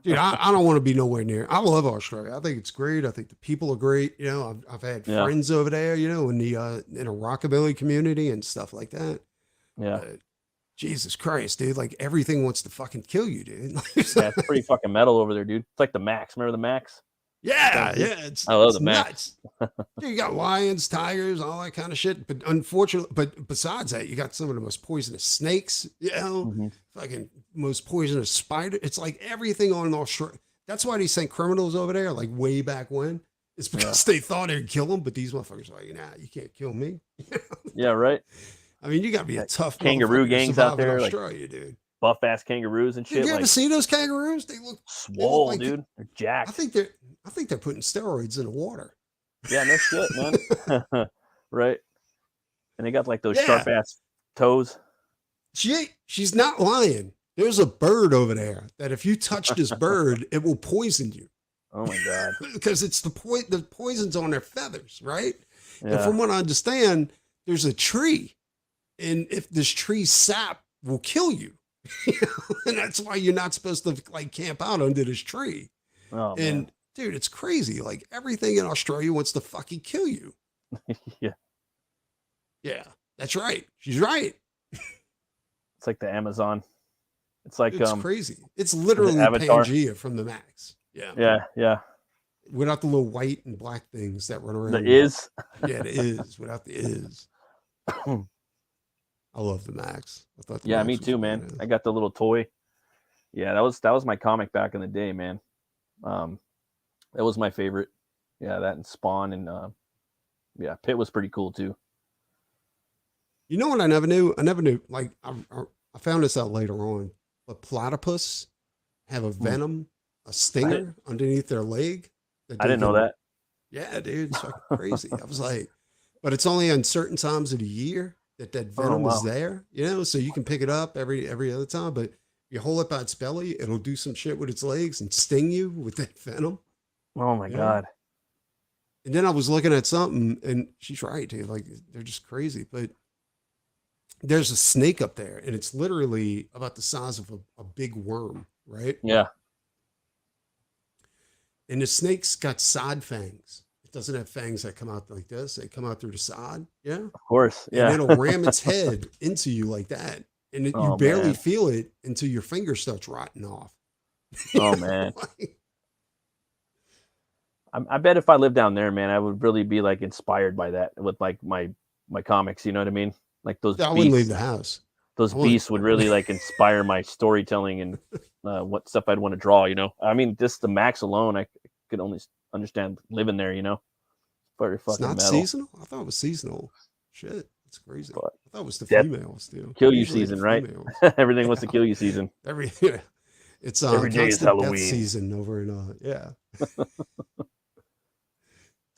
Dude, I don't want to be nowhere near. I love Australia. I think it's great. I think the people are great. You know, I've had friends over there, you know, in a rockabilly community and stuff like that. Yeah. Jesus Christ, dude. Like everything wants to fucking kill you, dude. Yeah, it's pretty fucking metal over there, dude. It's like the Max. Remember the Max? Yeah. I love the Max. Dude, you got lions, tigers, all that kind of shit. But unfortunately, but besides that, you got some of the most poisonous snakes, you know, fucking most poisonous spider. It's like everything on Australia. That's why they sent criminals over there, like way back when. It's because they thought they'd kill them, but these motherfuckers are like, nah, you can't kill me. Yeah, right. I mean, you got to be a tough kangaroo gangs out there, Australia, like, dude. Buff ass kangaroos and shit. Did you ever see those kangaroos? They look swole, like dude. They're jacked. I think they're putting steroids in the water. Yeah, no shit, man. Right. And they got like those sharp ass toes. She's not lying. There's a bird over there that if you touch this bird, it will poison you. Oh my god! Because it's the poison's on their feathers, right? Yeah. And from what I understand, there's a tree, and if this tree's sap will kill you, and that's why you're not supposed to like camp out under this tree. Oh, and man. Dude, it's crazy. Like everything in Australia wants to fucking kill you. Yeah, that's right. She's right. It's like the Amazon. It's like it's crazy. It's literally Pangea from the Max. Yeah. Without the little white and black things that run around. The is. Yeah, it is. Without the is. I love the Max. I thought Max me too, man. I got the little toy. Yeah, that was my comic back in the day, man. That was my favorite. Yeah, that and Spawn and Pit was pretty cool too. You know what I never knew? Like I found this out later on. But platypus have a venom, a stinger underneath their leg. I didn't know that. Yeah, dude, it's fucking crazy. I was like, but it's only on certain times of the year that venom is there, you know, so you can pick it up every other time. But you hold it by its belly, it'll do some shit with its legs and sting you with that venom. Oh my god. And then I was looking at something, and she's right, dude. Like they're just crazy, but. There's a snake up there, and it's literally about the size of a big worm, right? Yeah. And the snake's got side fangs. It doesn't have fangs that come out like this. They come out through the side. Yeah. Of course. Yeah. And it'll ram its head into you like that. and you Oh barely man. feel it until your finger starts rotting off. Oh man. I bet if I lived down there, man, I would really be like inspired by that with like my comics. You know what I mean? Like those I wouldn't leave beasts. the house. Those beasts would really like inspire my storytelling and what stuff I'd want to draw. You know, I mean, just the Max alone, I could only understand living there. You know, very fucking it's not metal. seasonal. I thought it was seasonal. Shit, that's crazy. But I thought it was the females too. Kill you Usually season, right? females. Everything was the kill you season. It's Every day is constant death Halloween season over in yeah. It's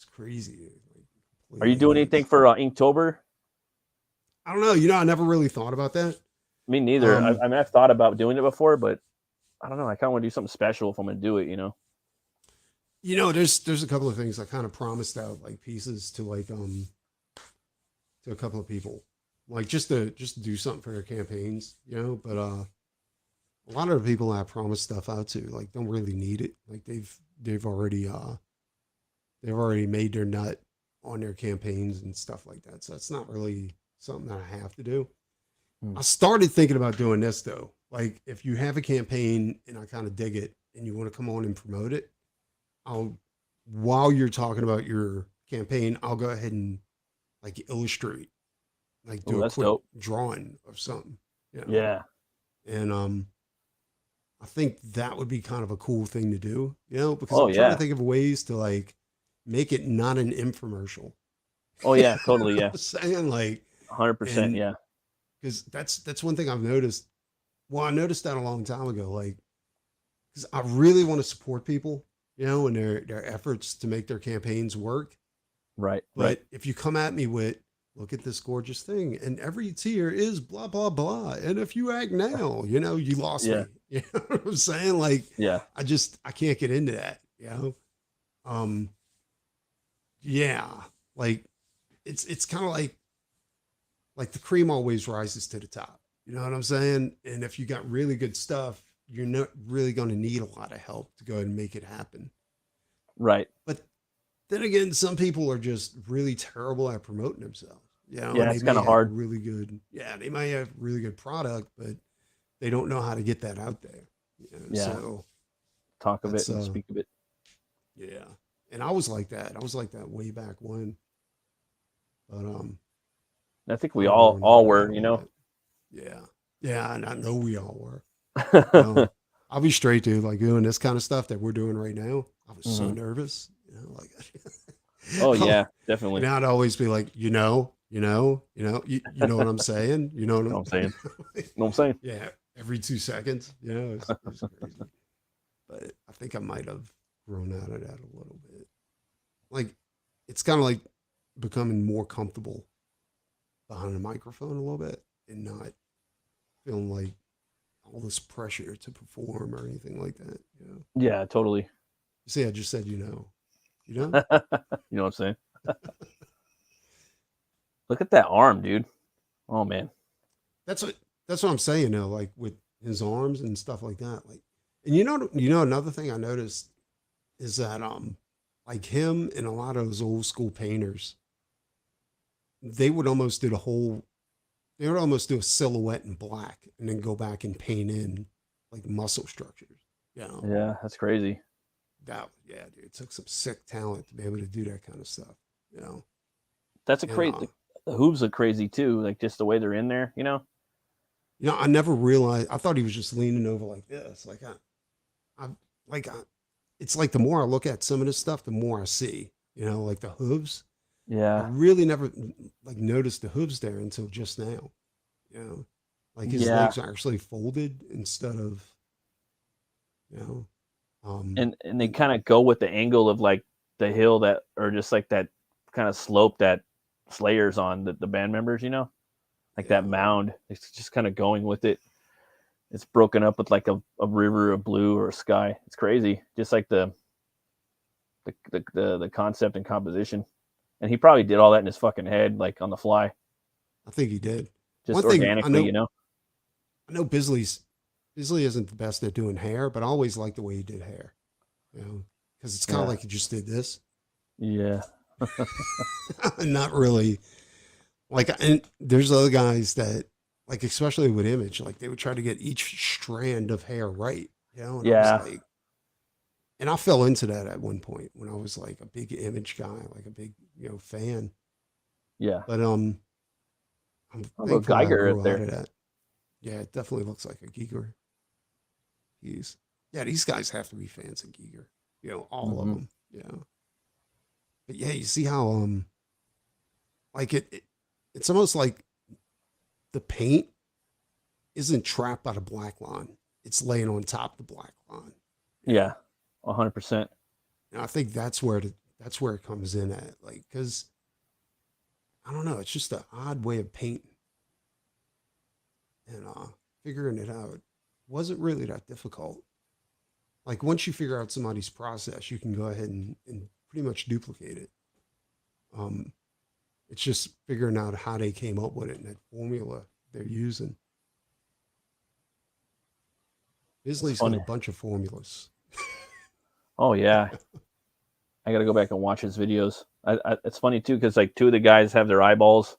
crazy. Are you doing anything for Inktober? I don't know. You know, I never really thought about that. Me neither. I mean, I've thought about doing it before, but I don't know. I kind of want to do something special if I'm going to do it. You know. You know, there's a couple of things I kind of promised out, like pieces to like to a couple of people, like just to do something for their campaigns. You know, but a lot of the people I promised stuff out to like don't really need it. Like they've already made their nut on their campaigns and stuff like that. So it's not really something that I have to do. I started thinking about doing this though. Like if you have a campaign and I kind of dig it and you want to come on and promote it, while you're talking about your campaign, I'll go ahead and like illustrate, like do a quick drawing of something. You know? Yeah. And I think that would be kind of a cool thing to do, you know, because I'm trying to think of ways to like make it not an infomercial. Oh yeah, totally. Yeah. I'm saying like 100%. Yeah. Because that's one thing I've noticed. Well, I noticed that a long time ago, like, because I really want to support people, you know, in their efforts to make their campaigns work. Right. But if you come at me with, look at this gorgeous thing, and every tier is blah blah blah, and if you act now, you know, you lost me. You know what I'm saying? Like, I can't get into that. You know, yeah, like it's kind of like the cream always rises to the top. You know what I'm saying? And if you got really good stuff, you're not really going to need a lot of help to go ahead and make it happen. Right. But then again, some people are just really terrible at promoting themselves. You know, yeah, it's kind of hard. Really good. Yeah, they might have really good product, but they don't know how to get that out there. You know? Yeah. So talk of it and speak of it. Yeah. And I was like that. I was like that way back when. But I think we all were, you know. Yeah. Yeah, and I know we all were. I'll be straight, dude. Like doing this kind of stuff that we're doing right now, I was so nervous. You know, like oh yeah, definitely. And I'd always be like, you know what I'm saying? You know what I'm saying? You know what I'm saying? Yeah, every 2 seconds. You know, it's crazy. But I think I might have grown out of that a little bit. Like, it's kind of like becoming more comfortable behind a microphone a little bit and not feeling like all this pressure to perform or anything like that. You know? Yeah, totally. You see, I just said, you know, you know what I'm saying? Look at that arm, dude. Oh man. That's what I'm saying though, like with his arms and stuff like that. Like, and you know, another thing I noticed is that, like him and a lot of those old school painters, they would almost do a silhouette in black and then go back and paint in like muscle structures. You know? Yeah, that's crazy. Yeah, dude, it took some sick talent to be able to do that kind of stuff. You know, that's a crazy. The hooves are crazy too, like just the way they're in there. You know, I never realized. I thought he was just leaning over like this. Like it's like the more I look at some of this stuff, the more I see. You know, like the hooves. Yeah, I really never like noticed the hooves there until just now. You know, like his legs are actually folded instead of, you know. And they kind of go with the angle of like the hill that, or just like that kind of slope that Slayer's on, the band members, you know, like that mound. It's just kind of going with it. It's broken up with like a river of blue or a sky. It's crazy, just like the concept and composition. And he probably did all that in his fucking head, like on the fly. I think he did. Just organically, you know. I know Bisley isn't the best at doing hair, but I always liked the way he did hair. You know, because it's kind of like he just did this. Yeah. Not really. Like, and there's other guys that like especially with Image, like they would try to get each strand of hair right, you know. And I Yeah. was like, and I fell into that at one point when I was like a big Image guy, like a big, you know, fan. Yeah. But I'm Although thankful I Geiger grew right out there. of that. Yeah, it definitely looks like a Giger. Yeah, these guys have to be fans of Giger, you know, all of Mhm. them. Yeah. But yeah, you see how like it's almost like the paint isn't trapped by the black line. It's laying on top of the black line. Yeah. 100%. And I think that's where it comes in at. Like, cause I don't know, it's just an odd way of painting. And figuring it out wasn't really that difficult. Like once you figure out somebody's process, you can go ahead and pretty much duplicate it. It's just figuring out how they came up with it and that formula they're using. Bisley's got a bunch of formulas. Oh yeah, I got to go back and watch his videos. It's funny too because like two of the guys have their eyeballs,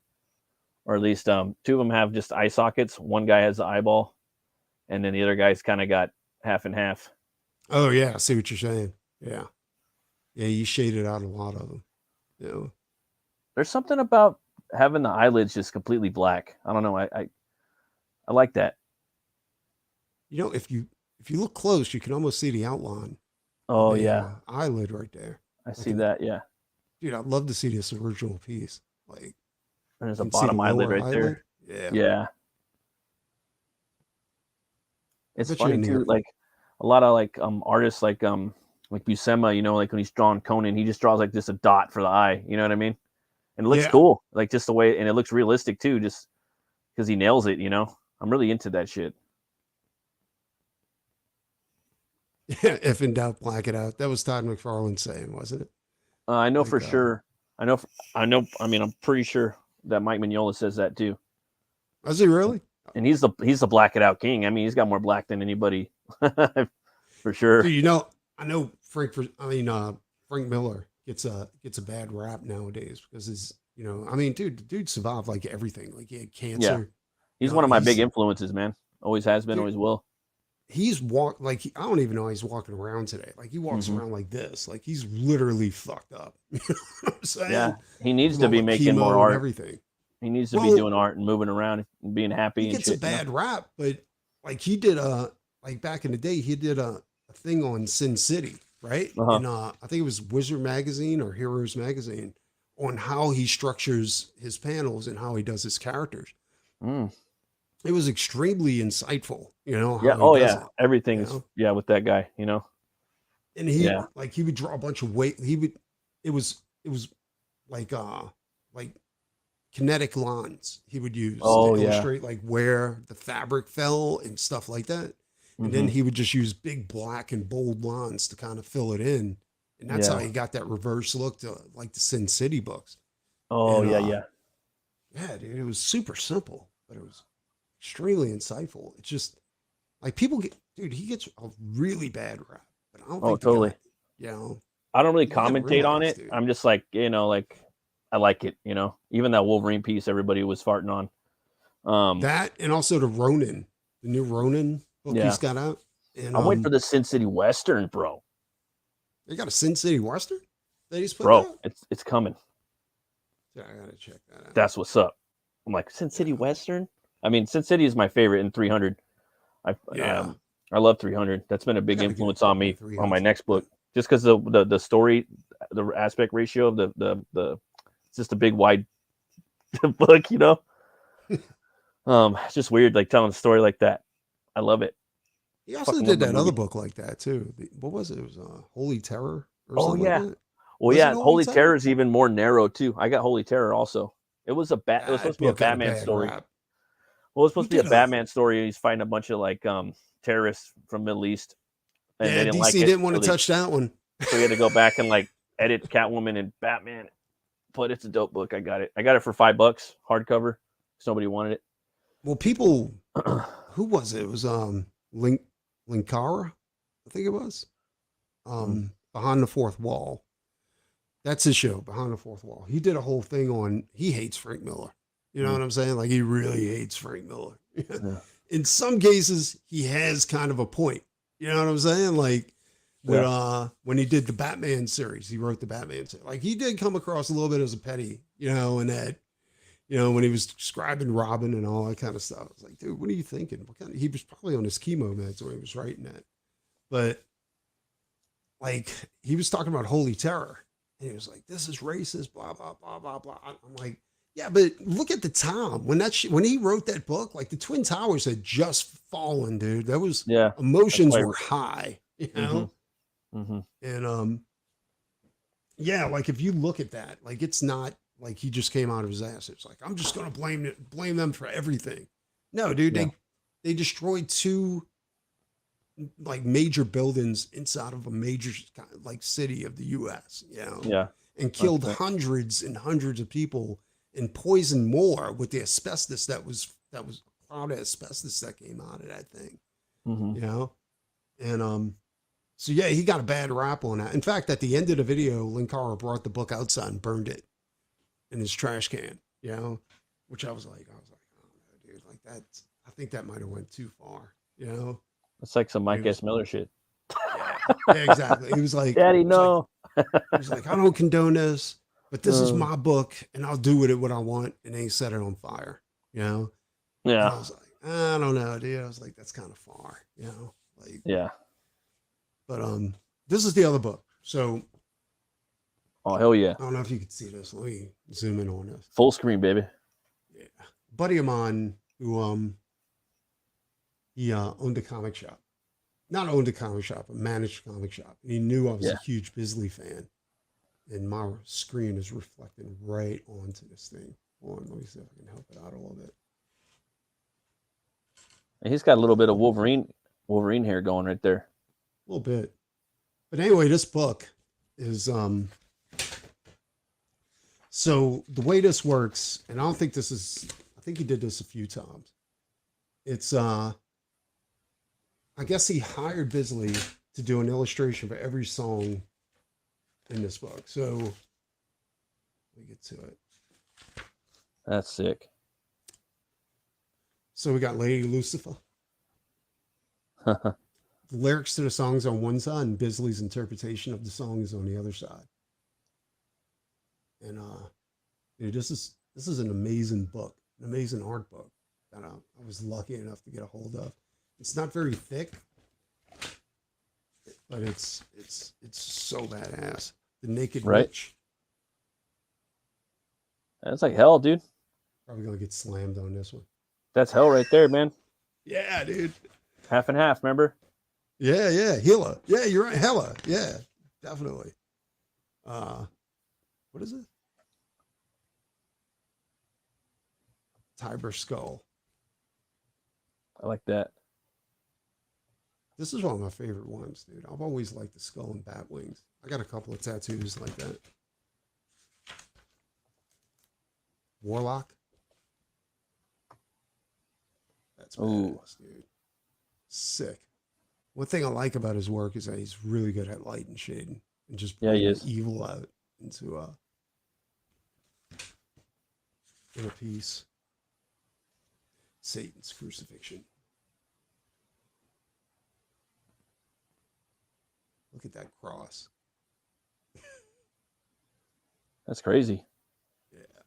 or at least two of them have just eye sockets. One guy has the eyeball, and then the other guy's kind of got half and half. Oh yeah, I see what you're saying. Yeah, yeah, you shaded out a lot of them. You know, there's something about having the eyelids just completely black. I don't know. I like that. You know, if you look close, you can almost see the outline. Oh the, yeah, eyelid right there. I see that. Yeah, dude, I'd love to see this original piece. Like, there's a bottom eyelid right there. Yeah, yeah. It's funny too. Like a lot of like artists like Buscema, you know, like when he's drawing Conan, he just draws like just a dot for the eye. You know what I mean? And it looks cool, like just the way, and it looks realistic too, just because he nails it. You know, I'm really into that shit. Yeah, if in doubt, black it out. That was Todd McFarlane saying, wasn't it? I know for sure. I know. I mean, I'm pretty sure that Mike Mignola says that too. Was he really? And he's the black it out king. I mean, he's got more black than anybody, for sure. Dude, you know, I know Frank Miller gets a bad rap nowadays because his, you know, I mean, dude, the dude survived like everything. Like he had cancer. Yeah. He's one of my big influences, man. Always has been, always will. He's walked like I don't even know how he's walking around today. Like he walks around like this. Like he's literally fucked up. You know what I'm saying? Yeah, he needs to be making more art. Everything. He needs to be doing art and moving around and being happy. He gets a bad rap, but like he did like back in the day, he did a thing on Sin City, right? And I think it was Wizard Magazine or Heroes Magazine on how he structures his panels and how he does his characters. It was extremely insightful, you know. Yeah. Oh yeah. Everything's with that guy, you know. And he like he would draw a bunch of weight. It was like kinetic lines he would use to illustrate like where the fabric fell and stuff like that. And then he would just use big black and bold lines to kind of fill it in. And that's how he got that reverse look to like the Sin City books. Oh, and, yeah. Yeah, dude, it was super simple, but it was extremely insightful. It's just like people he gets a really bad rap, but I don't think totally. You know, I don't really commentate on it. Dude. I'm just like, you know, like I like it, you know, even that Wolverine piece, everybody was farting on. That and also the new Ronin book he's got out. And I'm waiting for the Sin City Western, bro. They got a Sin City Western that he's put out? Bro, it's coming. Yeah, I gotta check that out. That's what's up. I'm like, Sin City Western? I mean, Sin City is my favorite in 300. I love 300. That's been a big influence on me on my next book. Just because the story, the aspect ratio of the it's just a big wide book, you know. It's just weird, like telling a story like that. I love it. He also did that other book like that too. What was it? It was Holy Terror. Or something yeah. Like that. Well, yeah. Holy Terror is even more narrow too. I got Holy Terror also. It was it was supposed to be a Batman story. Rap. Well, it's supposed to be a Batman story. He's fighting a bunch of like terrorists from Middle East. And they didn't DC didn't want to touch that one. So we had to go back and like edit Catwoman and Batman. But it's a dope book. I got it for $5 hardcover. Nobody wanted it. Well, people, who was it? It was Linkara, I think it was. Behind the Fourth Wall. That's his show, Behind the Fourth Wall. He did a whole thing on. He hates Frank Miller. You know what I'm saying? Like he really hates Frank Miller. Yeah. In some cases, he has kind of a point. You know what I'm saying? Like when he did the Batman series, he wrote the Batman series. Like he did come across a little bit as a petty, you know, and that, you know, when he was describing Robin and all that kind of stuff. I was like, dude, what are you thinking? He was probably on his chemo meds when he was writing that. But like he was talking about Holy Terror. And he was like, this is racist, blah, blah, blah, blah, blah. I'm like, yeah, but look at the time when when he wrote that book, like the Twin Towers had just fallen, dude. That was, emotions were high, you know? And, yeah, like if you look at that, like it's not like he just came out of his ass. It's like, I'm just going to blame them for everything. No, dude, they destroyed 2 like major buildings inside of a major like city of the US, you know? Yeah. And killed hundreds and hundreds of people and poisoned more with the asbestos that was cloud of asbestos that came out of that thing, you know? And, so yeah, he got a bad rap on that. In fact, at the end of the video, Linkara brought the book outside and burned it in his trash can, you know, which I was like, oh no, dude, like that, I think that might've went too far, you know? It's like some Mike S. Miller shit. Yeah, exactly. He was like, Daddy, no. He was like, I don't condone this, but this is my book and I'll do with it what I want. And then he set it on fire, you know? Yeah. And I was like, I don't know, dude. I was like, that's kind of far, you know? Like, yeah. But this is the other book. So, oh hell yeah! I don't know if you can see this. Let me zoom in on this. Full screen, baby. Yeah, buddy of mine who he owned a comic shop, not owned a comic shop, but managed a comic shop. And he knew I was a huge Bisley fan, and my screen is reflecting right onto this thing. Hold on, let me see if I can help it out a little bit. And he's got a little bit of Wolverine hair going right there. A little bit. But anyway, this book is so the way this works, and I don't think this is, I think he did this a few times. It's I guess he hired Bisley to do an illustration for every song in this book. So let me get to it. That's sick. So we got Lady Lucifer. The lyrics to the songs on one side and Bisley's interpretation of the song is on the other side. And dude, this is an amazing book, an amazing art book that I was lucky enough to get a hold of. It's not very thick, but it's so badass. The Naked Witch. That's like hell, dude. Probably gonna get slammed on this one. That's hell right there, man. Yeah, dude. Half and half, remember? Yeah, Hela. Yeah, you're right. Hela. Yeah, definitely. What is it? Tiber Skull. I like that. This is one of my favorite ones, dude. I've always liked the skull and bat wings. I got a couple of tattoos like that. Warlock. That's badass, dude. Sick. One thing I like about his work is that he's really good at light and shading and just bringing evil out into in a piece. Satan's crucifixion. Look at that cross. That's crazy. Yeah.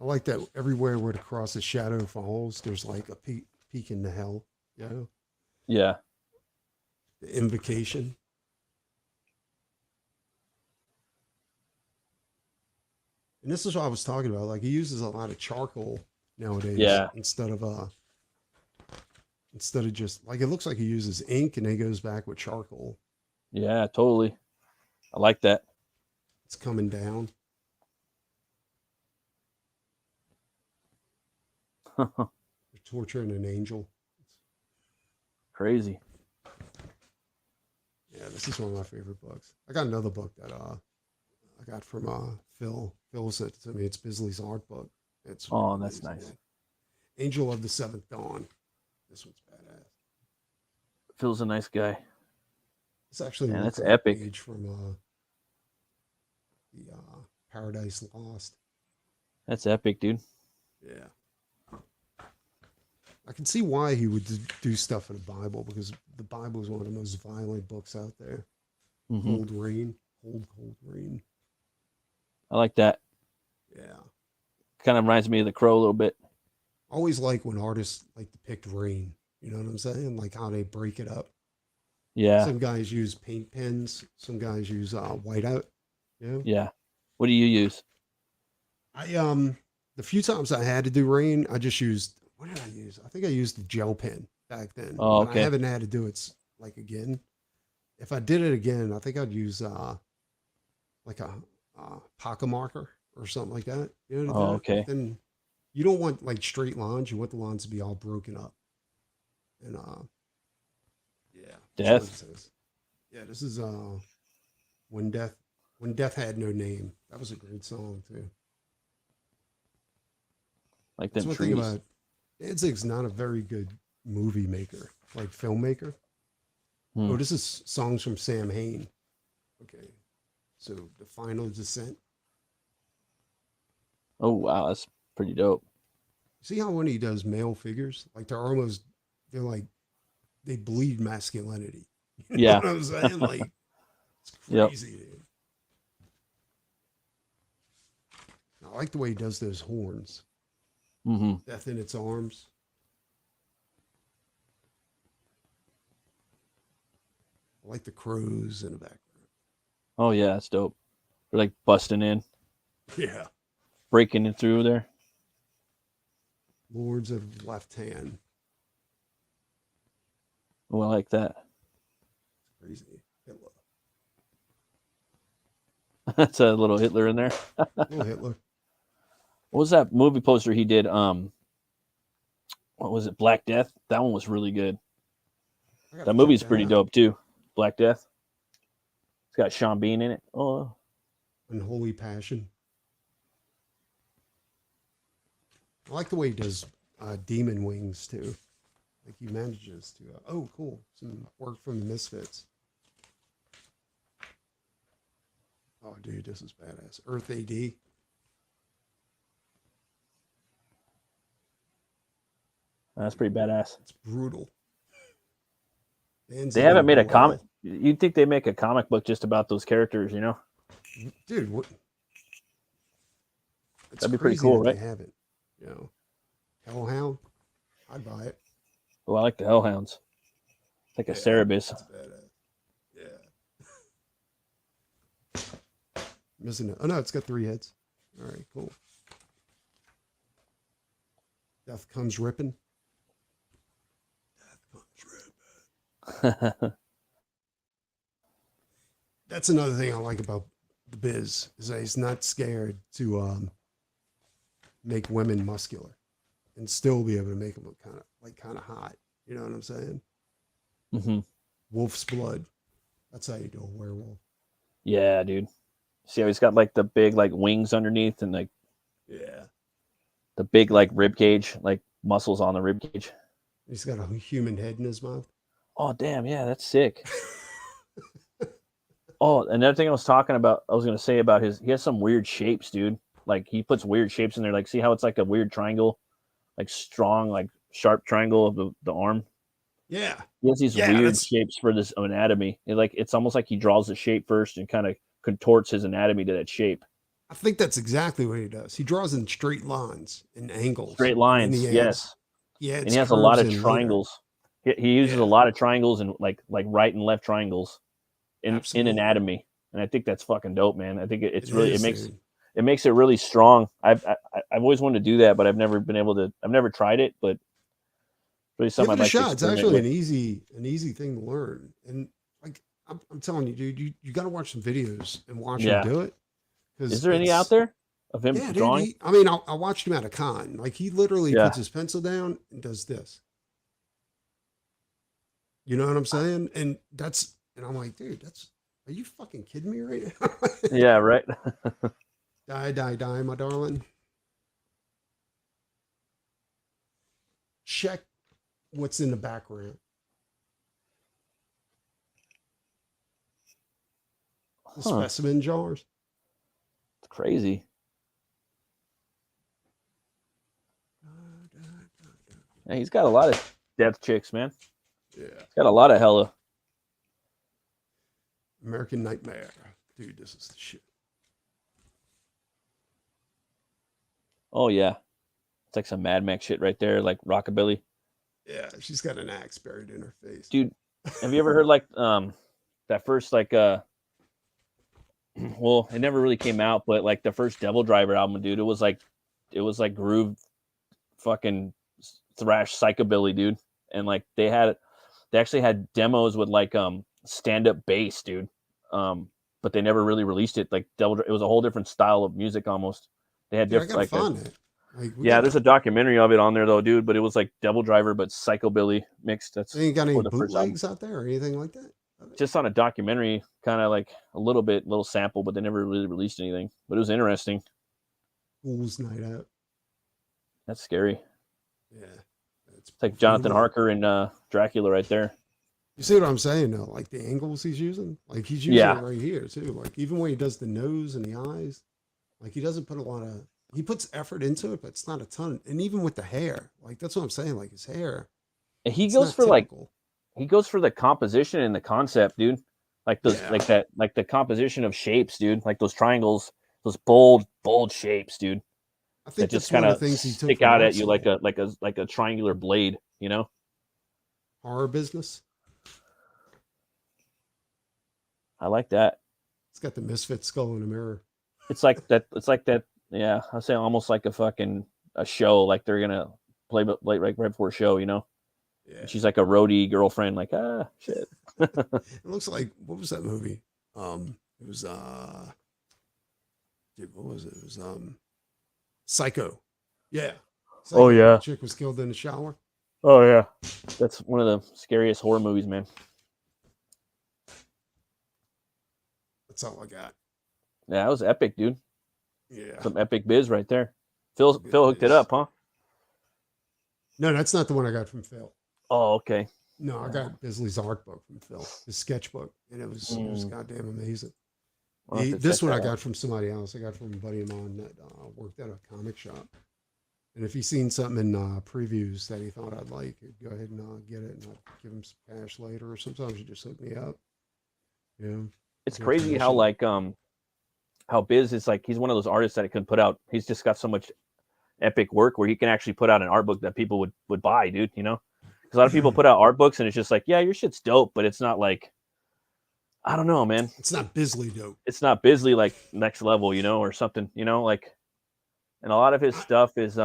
I like that everywhere where the cross's shadow falls, there's like a peak into hell. You know? Yeah. The invocation. And this is what I was talking about. Like he uses a lot of charcoal nowadays. Yeah. Instead of just like, it looks like he uses ink and then he goes back with charcoal. Yeah, totally. I like that. It's coming down. They're torturing an angel. Crazy. Yeah, this is one of my favorite books. I got another book that I got from Phil. Phil sent it to me. It's Bisley's art book. It's that's nice. Man. Angel of the Seventh Dawn. This one's badass. Phil's a nice guy. It's actually that's epic. Page from the Paradise Lost. That's epic, dude. Yeah. I can see why he would do stuff in the Bible, because the Bible is one of the most violent books out there. Mm-hmm. Cold rain. Cold rain. I like that. Yeah. Kind of reminds me of The Crow a little bit. Always like when artists like depict rain. You know what I'm saying? Like how they break it up. Yeah. Some guys use paint pens. Some guys use whiteout. Yeah. Yeah. What do you use? The few times I had to do rain, I just used, what did I use? I think I used the gel pen back then. Oh, but I haven't had to do it like again. If I did it again, I think I'd use like a pocket marker or something like that. You know, okay. Then you don't want like straight lines. You want the lines to be all broken up. And yeah. Death. Yeah, this is when death had no name. That was a great song too. Like That's them one trees. thing about Danzig's not a very good movie maker, like filmmaker. Oh, this is songs from Sam Hain. Okay. So The Final Descent. Oh wow, that's pretty dope. See how when he does male figures, like they're like they bleed masculinity. You know Yeah. what I'm saying? Like it's crazy, dude. I like the way he does those horns. Mm-hmm. Death in Its Arms. I like the crows in the background. Oh yeah, that's dope. They're like busting in. Yeah. Breaking it through there. Lords of Left Hand. Oh, I like that. Crazy. Hitler. That's a little Hitler in there. Little Hitler. What was that movie poster he did? What was it? Black Death? That one was really good. That movie's pretty dope too. Black Death. It's got Sean Bean in it. Oh. Unholy Passion. I like the way he does Demon Wings too. Like he manages to. Oh, cool! Some work from the Misfits. Oh, dude, this is badass. Earth AD. That's pretty badass. It's brutal. They haven't made a comic. You'd think they make a comic book just about those characters, you know? Dude, what? That'd be pretty cool, right? They haven't. You know, Hellhound. I'd buy it. Oh, I like the Hellhounds. It's like a Cerebus. That's badass. Yeah. Missing it. Oh no, it's got 3 heads. All right, cool. Death Comes Ripping. That's another thing I like about the Biz, is that he's not scared to make women muscular and still be able to make them look kind of hot. You know what I'm saying? Mm-hmm. Wolf's Blood. That's how you do a werewolf. Yeah, dude. See how he's got like the big like wings underneath and like the big like rib cage, like muscles on the rib cage. He's got a human head in his mouth. Oh damn, yeah, that's sick. Oh, another thing I was gonna say about he has some weird shapes, dude. Like he puts weird shapes in there. Like see how it's like a weird triangle, like strong, like sharp triangle of the arm. Yeah. He has these weird shapes for this anatomy. It's almost like he draws the shape first and kind of contorts his anatomy to that shape. I think that's exactly what he does. He draws in straight lines and angles. Straight lines, yes. Yeah, and he has a lot of triangles. He uses a lot of triangles and like right and left triangles in anatomy, and I think that's fucking dope, man. I think it makes it really strong. I've always wanted to do that, but I've never been able to. I've never tried it, but really something I'd like to. It's actually an easy thing to learn, and like I'm telling you, dude, you got to watch some videos and watch him do it. Is there any out there of him drawing? Dude, I watched him at a con. Like he literally puts his pencil down and does this. You know what I'm saying? And I'm like, dude, are you fucking kidding me right now? Yeah, right. Die, my darling. Check what's in the background. The specimen jars. It's crazy. Yeah, he's got a lot of death chicks, man. Yeah. He's got a lot of hella. American Nightmare. Dude, this is the shit. Oh, yeah. It's like some Mad Max shit right there, like rockabilly. Yeah, she's got an axe buried in her face. Dude, have you ever heard like that first like well, it never really came out, but like the first Devil Driver album, dude, it was like groove fucking thrash psychobilly, dude. And like they actually had demos with like stand-up bass, dude. But they never really released it. Like it was a whole different style of music almost. They had different like there's a documentary of it on there though, dude, but it was like Devil Driver but psychobilly mixed. That's ain't got any bootlegs out there or anything like that? Just on a documentary, kind of like a little sample, but they never really released anything. But it was interesting. Fool's Night Out. That's scary. Yeah. It's like Jonathan Harker and Dracula right there. You see what I'm saying though? Like the angles he's using? Like he's using it right here too. Like even when he does the nose and the eyes, like he doesn't put he puts effort into it, but it's not a ton. And even with the hair, like that's what I'm saying. Like his hair. And he goes for typical. He goes for the composition and the concept, dude. Like those, like the composition of shapes, dude. Like those triangles, those bold shapes, dude. I think that just kind of stick out at you like a triangular blade, you know. Horror Business. I like that. It's got the Misfit skull in a mirror. It's like that. Yeah, I'll say almost like a show. Like they're gonna play right before a show, you know. Yeah. And she's like a roadie girlfriend. Like shit. It looks like, what was that movie? It was dude, what was it? It was Psycho. Yeah. Psycho. Oh yeah. The chick was killed in the shower. Oh yeah. That's one of the scariest horror movies, man. That's all I got. Yeah, that was epic, dude. Yeah. Some epic biz right there. Phil hooked it up, huh? No, that's not the one I got from Phil. Oh, okay. No, I got Bisley's art book from Phil, his sketchbook, and it was goddamn amazing. This one I got from somebody else. I got from a buddy of mine that worked at a comic shop. And if he's seen something in previews that he thought I'd like, he'd go ahead and get it, and I'll give him some cash later. Or sometimes you just hook me up. Yeah. It's crazy how like how Biz is like, he's one of those artists that can put out. He's just got so much epic work where he can actually put out an art book that people would buy, dude. You know, because a lot of people put out art books and it's just like, yeah, your shit's dope, but it's not like, I don't know, man. It's not Bisley dope. It's not Bisley like next level, you know, or something, you know, like. And a lot of his stuff is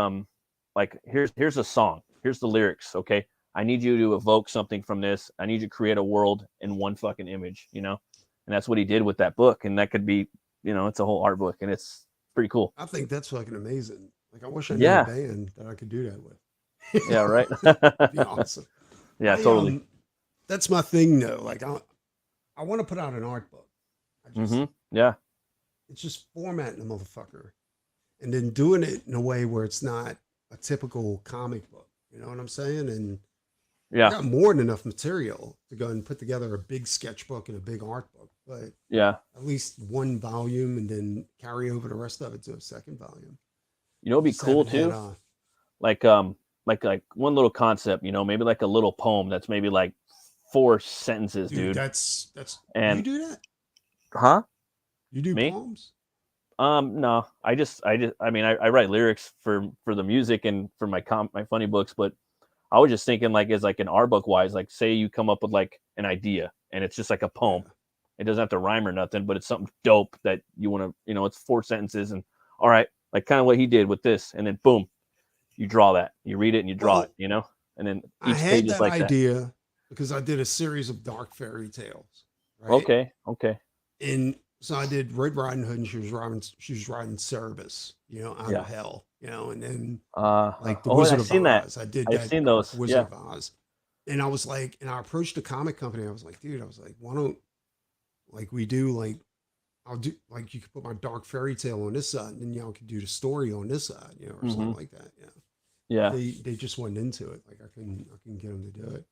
like here's a song, here's the lyrics, okay. I need you to evoke something from this. I need you to create a world in one fucking image, you know. And that's what he did with that book, and that could be, you know, it's a whole art book, and it's pretty cool. I think that's fucking amazing. Like I wish I knew a band that I could do that with. Yeah, right. That'd be awesome. Yeah, totally. That's my thing, though. Like I want to put out an art book. I just, it's just formatting a motherfucker, and then doing it in a way where it's not a typical comic book. You know what I'm saying? And I got more than enough material to go and put together a big sketchbook and a big art book. But at least one volume, and then carry over the rest of it to a second volume. You know, it'd be cool too. Like one little concept, you know, maybe like a little poem that's maybe like 4 sentences, dude. That's and you do that? Huh? You do poems? No, I mean, I write lyrics for the music and for my funny books, but I was just thinking like as like an art book wise, like say you come up with like an idea and it's just like a poem. It doesn't have to rhyme or nothing, but it's something dope that you want to, you know, it's 4 sentences and all right, like kind of what he did with this, and then boom, you draw that, you read it and you draw it, you know, and then each page is like idea because I did a series of dark fairy tales. Right? Okay. And so I did Red Riding Hood, and she was riding Cerebus, you know, out of hell, you know, and then like the Wizard of Oz. I've seen those. Wizard of Oz. And I was like, and I approached the comic company. I was like, dude, why don't like we do like, I'll do like, you could put my dark fairy tale on this side, and then y'all could do the story on this side, you know, or something like that. Yeah. They just went into it. Like I couldn't get them to do it.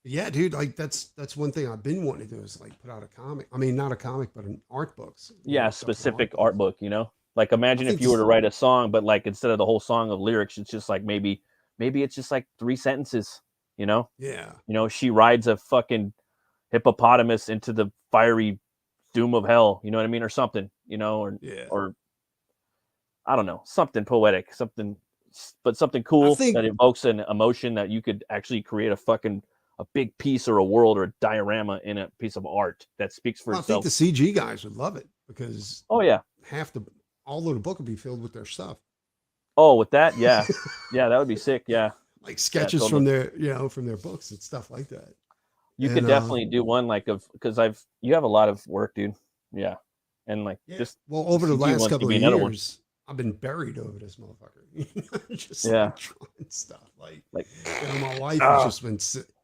Yeah, dude, like that's one thing I've been wanting to do is like put out a comic. I mean, not a comic, but an art books. Yeah, specific art book, you know? Like imagine if you were to write a song, but like instead of the whole song of lyrics, it's just like maybe maybe it's just like 3 sentences, you know? Yeah. You know, she rides a fucking hippopotamus into the fiery doom of hell, you know what I mean? Or something, you know, or I don't know, something poetic, something cool that evokes an emotion that you could actually create a big piece or a world or a diorama in a piece of art that speaks for itself. I think the CG guys would love it because all of the book would be filled with their stuff. Oh, with that, yeah, yeah, that would be sick. Yeah, like sketches from their books and stuff like that. You could definitely do one because you have a lot of work, dude. Yeah, and over the last couple of years, I've been buried over this motherfucker. Just like trying stuff like my wife has just been.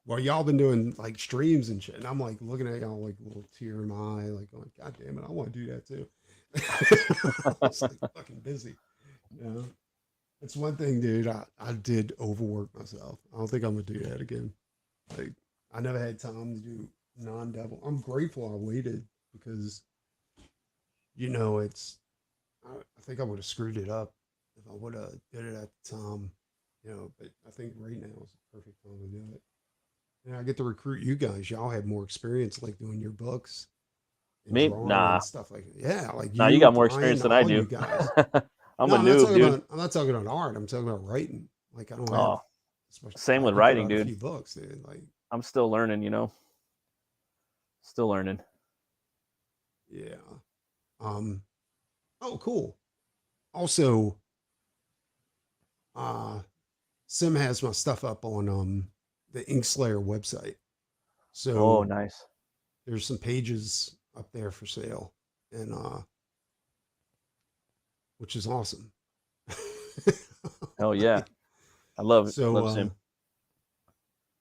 Well, y'all been doing like streams and shit, and I'm like looking at y'all like a little tear in my eye, like going, God damn it, I want to do that too. It's like fucking busy, you know. It's one thing, dude. I did overwork myself. I don't think I'm gonna do that again. Like I never had time to do non-double. I'm grateful I waited because, you know, I think I would have screwed it up if I would have did it at the time, you know. But I think right now is the perfect time to do it. And I get to recruit you guys. Y'all have more experience, like doing your books, and stuff like that. Yeah, like you got more experience than I do. I'm a noob, dude. I'm not talking about art. I'm talking about writing. Like I don't have. Same with writing, dude. A few books, dude. Like I'm still learning, you know. Still learning. Yeah. Oh, cool. Also, Sim has my stuff up on the Inkslayer website. So nice. There's some pages up there for sale, and which is awesome. Hell yeah. I love it. So, love Sim.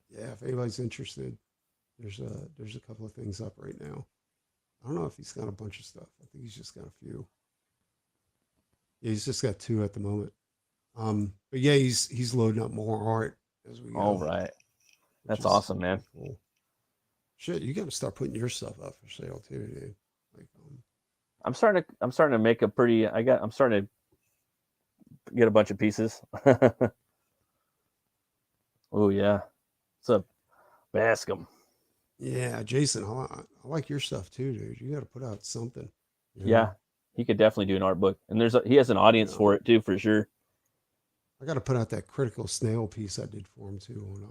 Yeah, if anybody's interested, there's a couple of things up right now. I don't know if he's got a bunch of stuff. I think he's just got a few. Yeah, he's just got 2 at the moment. But yeah, he's loading up more art as we go. All right. That's awesome, man. Cool. Shit, you got to start putting your stuff up for sale too, dude. Like, I'm starting to make I'm starting to get a bunch of pieces. Oh yeah. What's up, Bascom? Yeah, Jason, I like your stuff too, dude. You got to put out something. You know? Yeah, he could definitely do an art book, and he has an audience for it too, for sure. I got to put out that critical snail piece I did for him too on the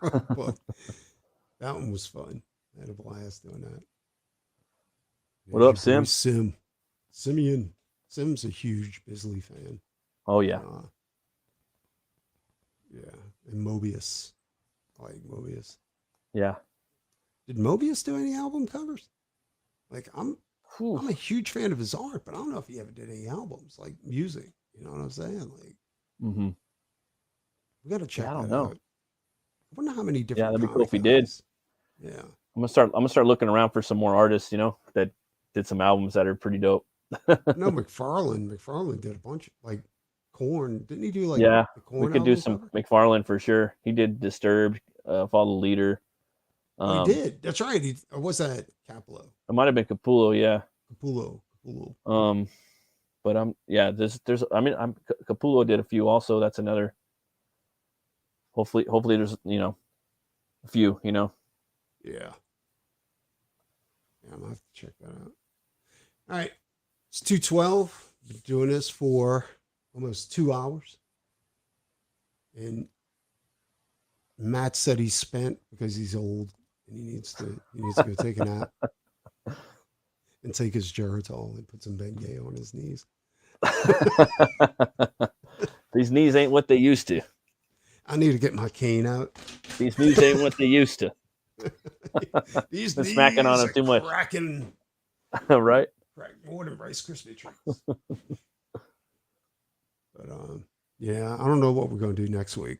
art book. That one was fun. I had a blast doing that. What up, Sim? Simeon. Sim's a huge Bisley fan. Oh yeah. Yeah, and Mobius. I like Mobius. Yeah. Did Mobius do any album covers? Like I'm a huge fan of his art, but I don't know if he ever did any albums, like music. You know what I'm saying? Like, we got to check. I don't know. I wonder how many different. Yeah, that'd be cool if he did. Yeah. I'm gonna start looking around for some more artists, you know, that did some albums that are pretty dope. No, McFarlane did a bunch, like Korn. Didn't he do like? Yeah, the Korn we could do some cover? McFarlane for sure. He did Disturbed, Follow the Leader. He did. That's right. Or was that Capullo? It might have been Capullo. Yeah. Capullo. But Capullo did a few also. That's another. Hopefully there's, you know, a few, you know. Yeah. I'm gonna have to check that out. All right. It's 2:12. Been doing this for almost 2 hours. And Matt said he's spent because he's old and he needs to go take a nap and take his Geritol and put some Bengay on his knees. These knees ain't what they used to. I need to get my cane out. These knees ain't what they used to. These been knees smacking on them too much. Cracking, right? Crack more than Rice Krispie treats. But yeah, I don't know what we're gonna do next week.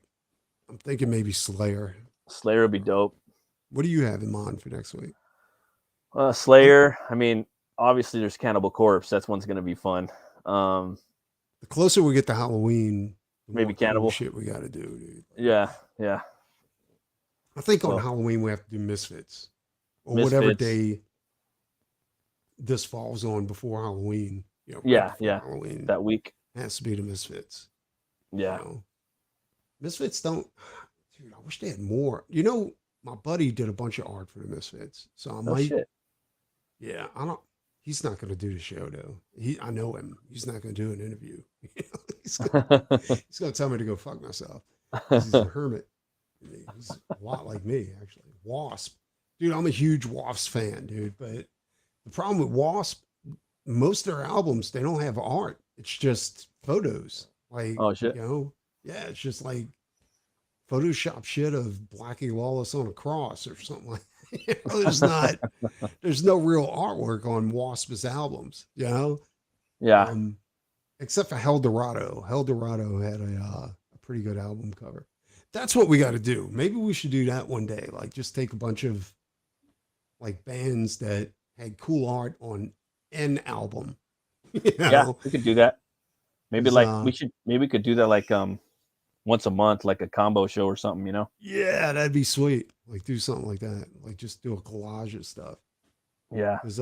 I'm thinking maybe Slayer. Slayer would be dope. What do you have in mind for next week? Slayer. I mean, obviously there's Cannibal Corpse. That's one's gonna be fun. The closer we get to Halloween, the maybe Cannibal shit we got to do, dude. Yeah. I think on Halloween we have to do Misfits or whatever day this falls on before Halloween. You know, yeah. Halloween that week has to be the Misfits. Yeah. You know? Misfits don't, dude, I wish they had more. You know, my buddy did a bunch of art for the Misfits. So I might, Shit. yeah, he's not going to do the show though. I know him. He's not going to do an interview. he's going to tell me to go fuck myself. He's a hermit. He's a lot like me, actually. Wasp. Dude, I'm a huge Wasp fan, dude. But the problem with Wasp, most of their albums, they don't have art. It's just photos. Like, oh shit. You know, yeah, it's just like Photoshop shit of Blackie Lawless on a cross or something like that. There's no real artwork on Wasp's albums, you know? Yeah. Except for Hell Dorado. Hell Dorado had a pretty good album cover. That's what we got to do. Maybe we should do that one day. Like just take a bunch of like bands that had cool art on an album. You know? Yeah, we could do that. Maybe we could do that like once a month, like a combo show or something, you know? Yeah, that'd be sweet. Like do something like that. Like just do a collage of stuff. Yeah. Because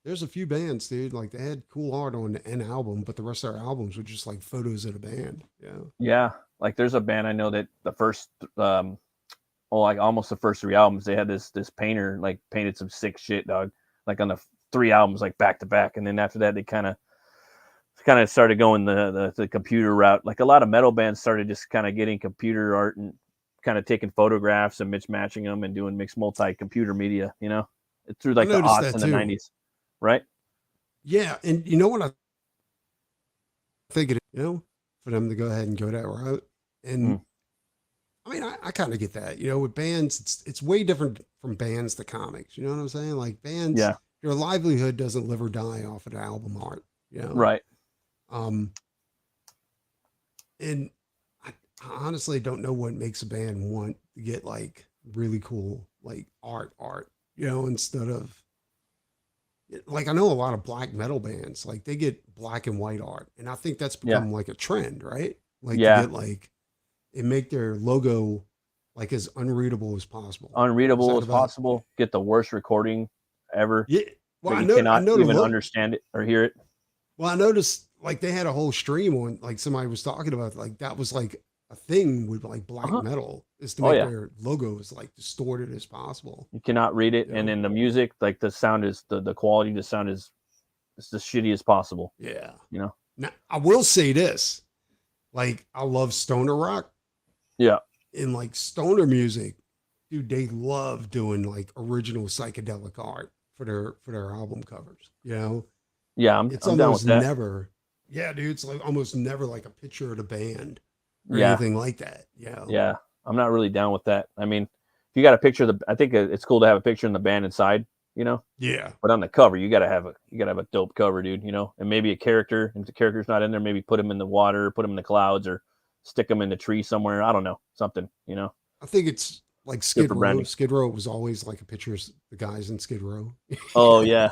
there's a few bands, dude. Like they had cool art on an album, but the rest of their albums were just like photos of the band. Yeah. Yeah. Like there's a band I know that the first like almost the first 3 albums, they had this painter like painted some sick shit, dog. Like on the 3 albums, like back to back. And then after that they kind of started going the computer route. Like a lot of metal bands started just kind of getting computer art and kind of taking photographs and mismatching them and doing mixed multi-computer media, you know? It's through like the aughts and the 90s, right? Yeah, and you know what I think it is, you know, for them to go ahead and go that route. And I mean, I kind of get that, you know, with bands, it's way different from bands to comics. You know what I'm saying? Like bands, your livelihood doesn't live or die off of the album art, you know? Right. And I honestly don't know what makes a band want to get like really cool, like art, you know, instead of like, I know a lot of black metal bands, like they get black and white art. And I think that's become like a trend, right? Like to get like, and make their logo like as unreadable as possible. Unreadable as possible. Get the worst recording ever. Yeah. Well, I cannot even understand it or hear it. Well, I noticed like they had a whole stream on, like somebody was talking about, like that was like a thing with like black metal, is to make their logo as like distorted as possible. You cannot read it. And then the music, like the sound is the quality of the sound is as shitty as possible. Yeah. You know? Now I will say this, like I love stoner rock. Yeah. In like stoner music, dude, they love doing like original psychedelic art for their album covers, you know? Yeah, it's I'm almost down with that. never. Yeah, dude, it's like almost never like a picture of the band or anything like that. Yeah. Yeah, I'm not really down with that. I mean, if you got a picture of I think it's cool to have a picture in the band inside, you know? Yeah. But on the cover, you gotta have a dope cover, dude, you know? And maybe a character, if the character's not in there, maybe put him in the water, put him in the clouds, or stick him in the tree somewhere. I don't know, something, you know? I think it's like Skid Row. Skid Row was always like a picture of the guys in Skid Row. Oh, yeah.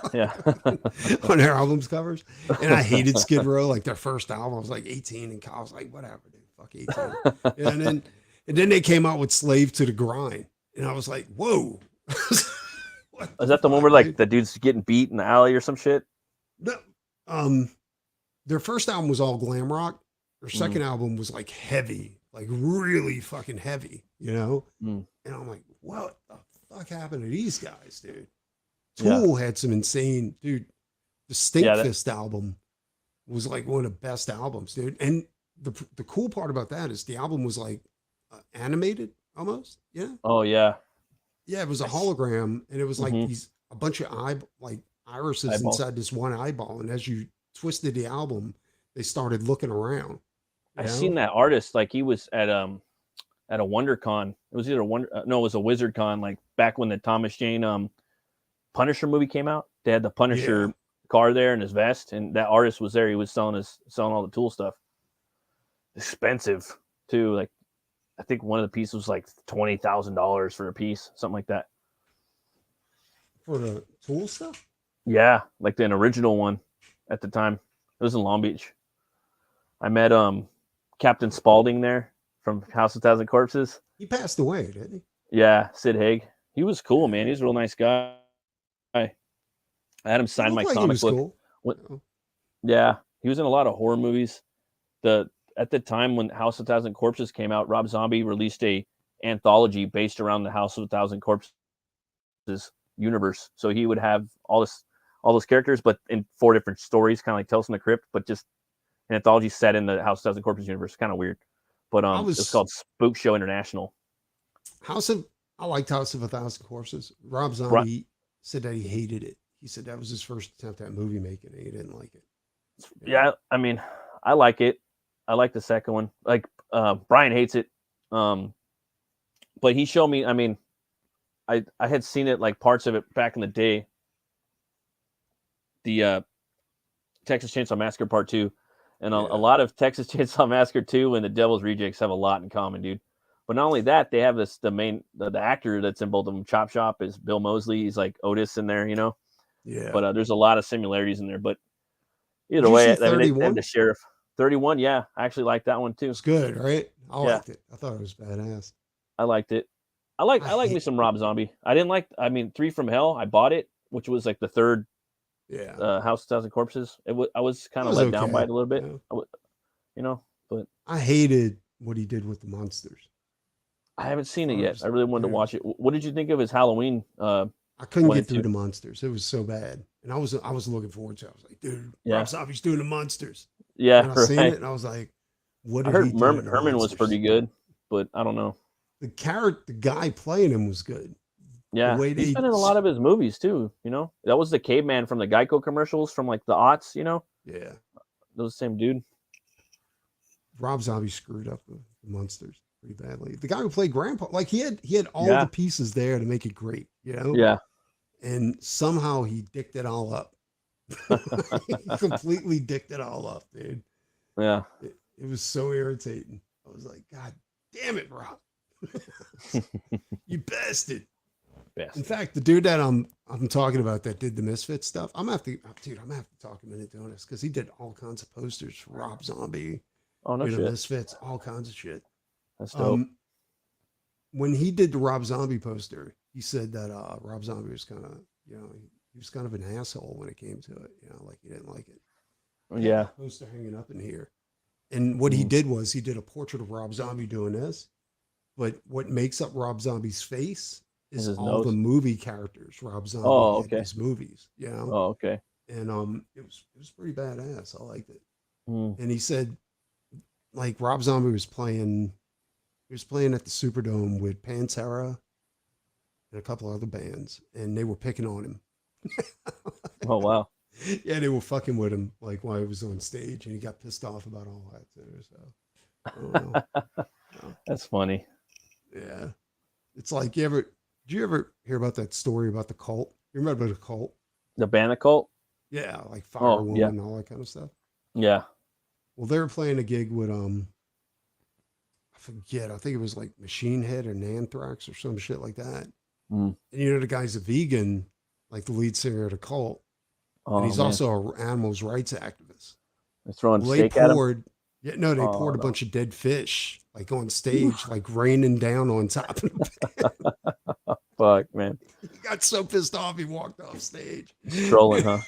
On their albums covers. And I hated Skid Row. Like their first album, I was like 18 and I was like, whatever, dude, fuck 18. And then they came out with Slave to the Grind. And I was like, whoa. Is that the one where like the dude's getting beat in the alley or some shit? No. Their first album was all glam rock. Their second album was like heavy, like really fucking heavy, you know? And I'm like, what the fuck happened to these guys, dude? Tool had some insane, dude. The Stinkfist album was like one of the best albums, dude. And the cool part about that is the album was like animated almost. Yeah. Oh yeah. Yeah, it was a hologram, and it was like a bunch of irises inside this one eyeball. And as you twisted the album, they started looking around. I seen that artist, like he was at a WonderCon. It was either it was a WizardCon, like back when the Thomas Jane Punisher movie came out. They had the Punisher car there and his vest, and that artist was there. He was selling all the Tool stuff. Expensive too. Like I think one of the pieces was like $20,000 for a piece, something like that. For the Tool stuff? Yeah, like an original one at the time. It was in Long Beach. I met Captain Spaulding there from House of Thousand Corpses. He passed away, didn't he? Yeah, Sid Haig. He was cool, man. He's a real nice guy. I had him sign my comic book. Cool. Yeah, he was in a lot of horror movies. At at the time when House of 1,000 Corpses came out, Rob Zombie released a anthology based around the House of 1,000 Corpses universe. So he would have all those characters, but in 4 different stories, kind of like Tales from the Crypt, but just an anthology set in the House of 1,000 Corpses universe. Kind of weird, but it's called Spook Show International. I liked House of 1,000 Corpses. Rob Zombie said that he hated it. He said that was his first attempt at movie making, and he didn't like it. Yeah, I mean, I like it. I like the second one. Like Brian hates it, but he showed me. I mean, I had seen it, like parts of it back in the day. The Texas Chainsaw Massacre Part 2, and a lot of Texas Chainsaw Massacre 2 and the Devil's Rejects have a lot in common, dude. But not only that, they have the actor that's in both of them. Chop Shop is Bill Moseley. He's like Otis in there, you know. Yeah. But there's a lot of similarities in there. But either way, I mean, the sheriff 31. Yeah, I actually like that one too. It's good, right? I liked it. I thought it was badass. I liked it. I like me some Rob Zombie. I didn't like. I mean, 3 from Hell. I bought it, which was like the third. Yeah. House of 1,000 Corpses. I was kind of let down by it a little bit. Yeah. But I hated what he did with the monsters. I haven't seen it yet. I really wanted to watch it. What did you think of his Halloween? I couldn't get through the monsters. It was so bad, and I was looking forward to it. I was like, dude, Rob Zombie's doing the monsters. Yeah, and I seen it, and I was like, what? I heard Herman was pretty good, but I don't know. The guy playing him was good. Yeah, he's been in a lot of his movies too. You know, that was the caveman from the Geico commercials from like the aughts. You know. Yeah. That was the same dude. Rob Zombie screwed up the monsters pretty badly. The guy who played Grandpa, like he had all the pieces there to make it great, you know? Yeah. And somehow he dicked it all up. He completely dicked it all up, dude. Yeah. It was so irritating. I was like, God damn it, Rob. You bastard. In fact, the dude that I'm talking about that did the Misfits stuff, I'm gonna have to talk him into doing this because he did all kinds of posters for Rob Zombie. Oh no shit. Misfits, all kinds of shit. That's dope. When he did the Rob Zombie poster, he said that Rob Zombie was kind of, he was kind of an asshole when it came to it. Like he didn't like it. Yeah. Poster hanging up in here. And what he did was he did a portrait of Rob Zombie doing this. But what makes up Rob Zombie's face is all the movie characters Rob Zombie had in his movies. Oh, okay. And it was pretty badass. I liked it. And he said, like, Rob Zombie was playing at the Superdome with Pantera and a couple other bands, and they were picking on him. Oh wow. Yeah, they were fucking with him like while he was on stage, and he got pissed off about all that too. So I don't know. That's funny. Yeah. It's like did you ever hear about that story about the Cult? You remember the Cult? The band The Cult? Yeah, like Fire Woman and all that kind of stuff. Yeah. Well, they were playing a gig with I forget, I think it was like Machine Head or Anthrax or some shit like that. And the guy's a vegan, like the lead singer of the Cult. And he's also an animals rights activist. They're throwing steak at him? Yeah, no, they poured a bunch of dead fish like on stage, like raining down on top of the band. Fuck, man. He got so pissed off he walked off stage. Trolling, huh?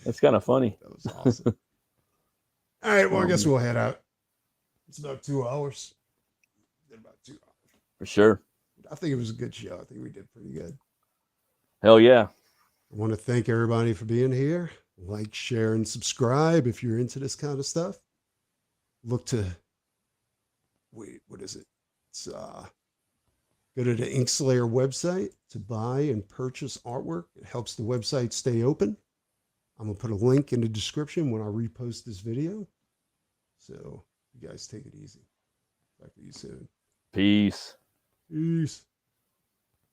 That's kind of funny. That was awesome. All right, well, I guess we'll head out. It's about 2 hours. Did about 2 hours. For sure. I think it was a good show. I think we did pretty good. Hell yeah. I want to thank everybody for being here. Like, share, and subscribe if you're into this kind of stuff. Look to, what is it? It's go to the Inkslayer website to buy and purchase artwork. It helps the website stay open. I'm going to put a link in the description when I repost this video. So you guys take it easy. Talk to you soon. Peace. Peace.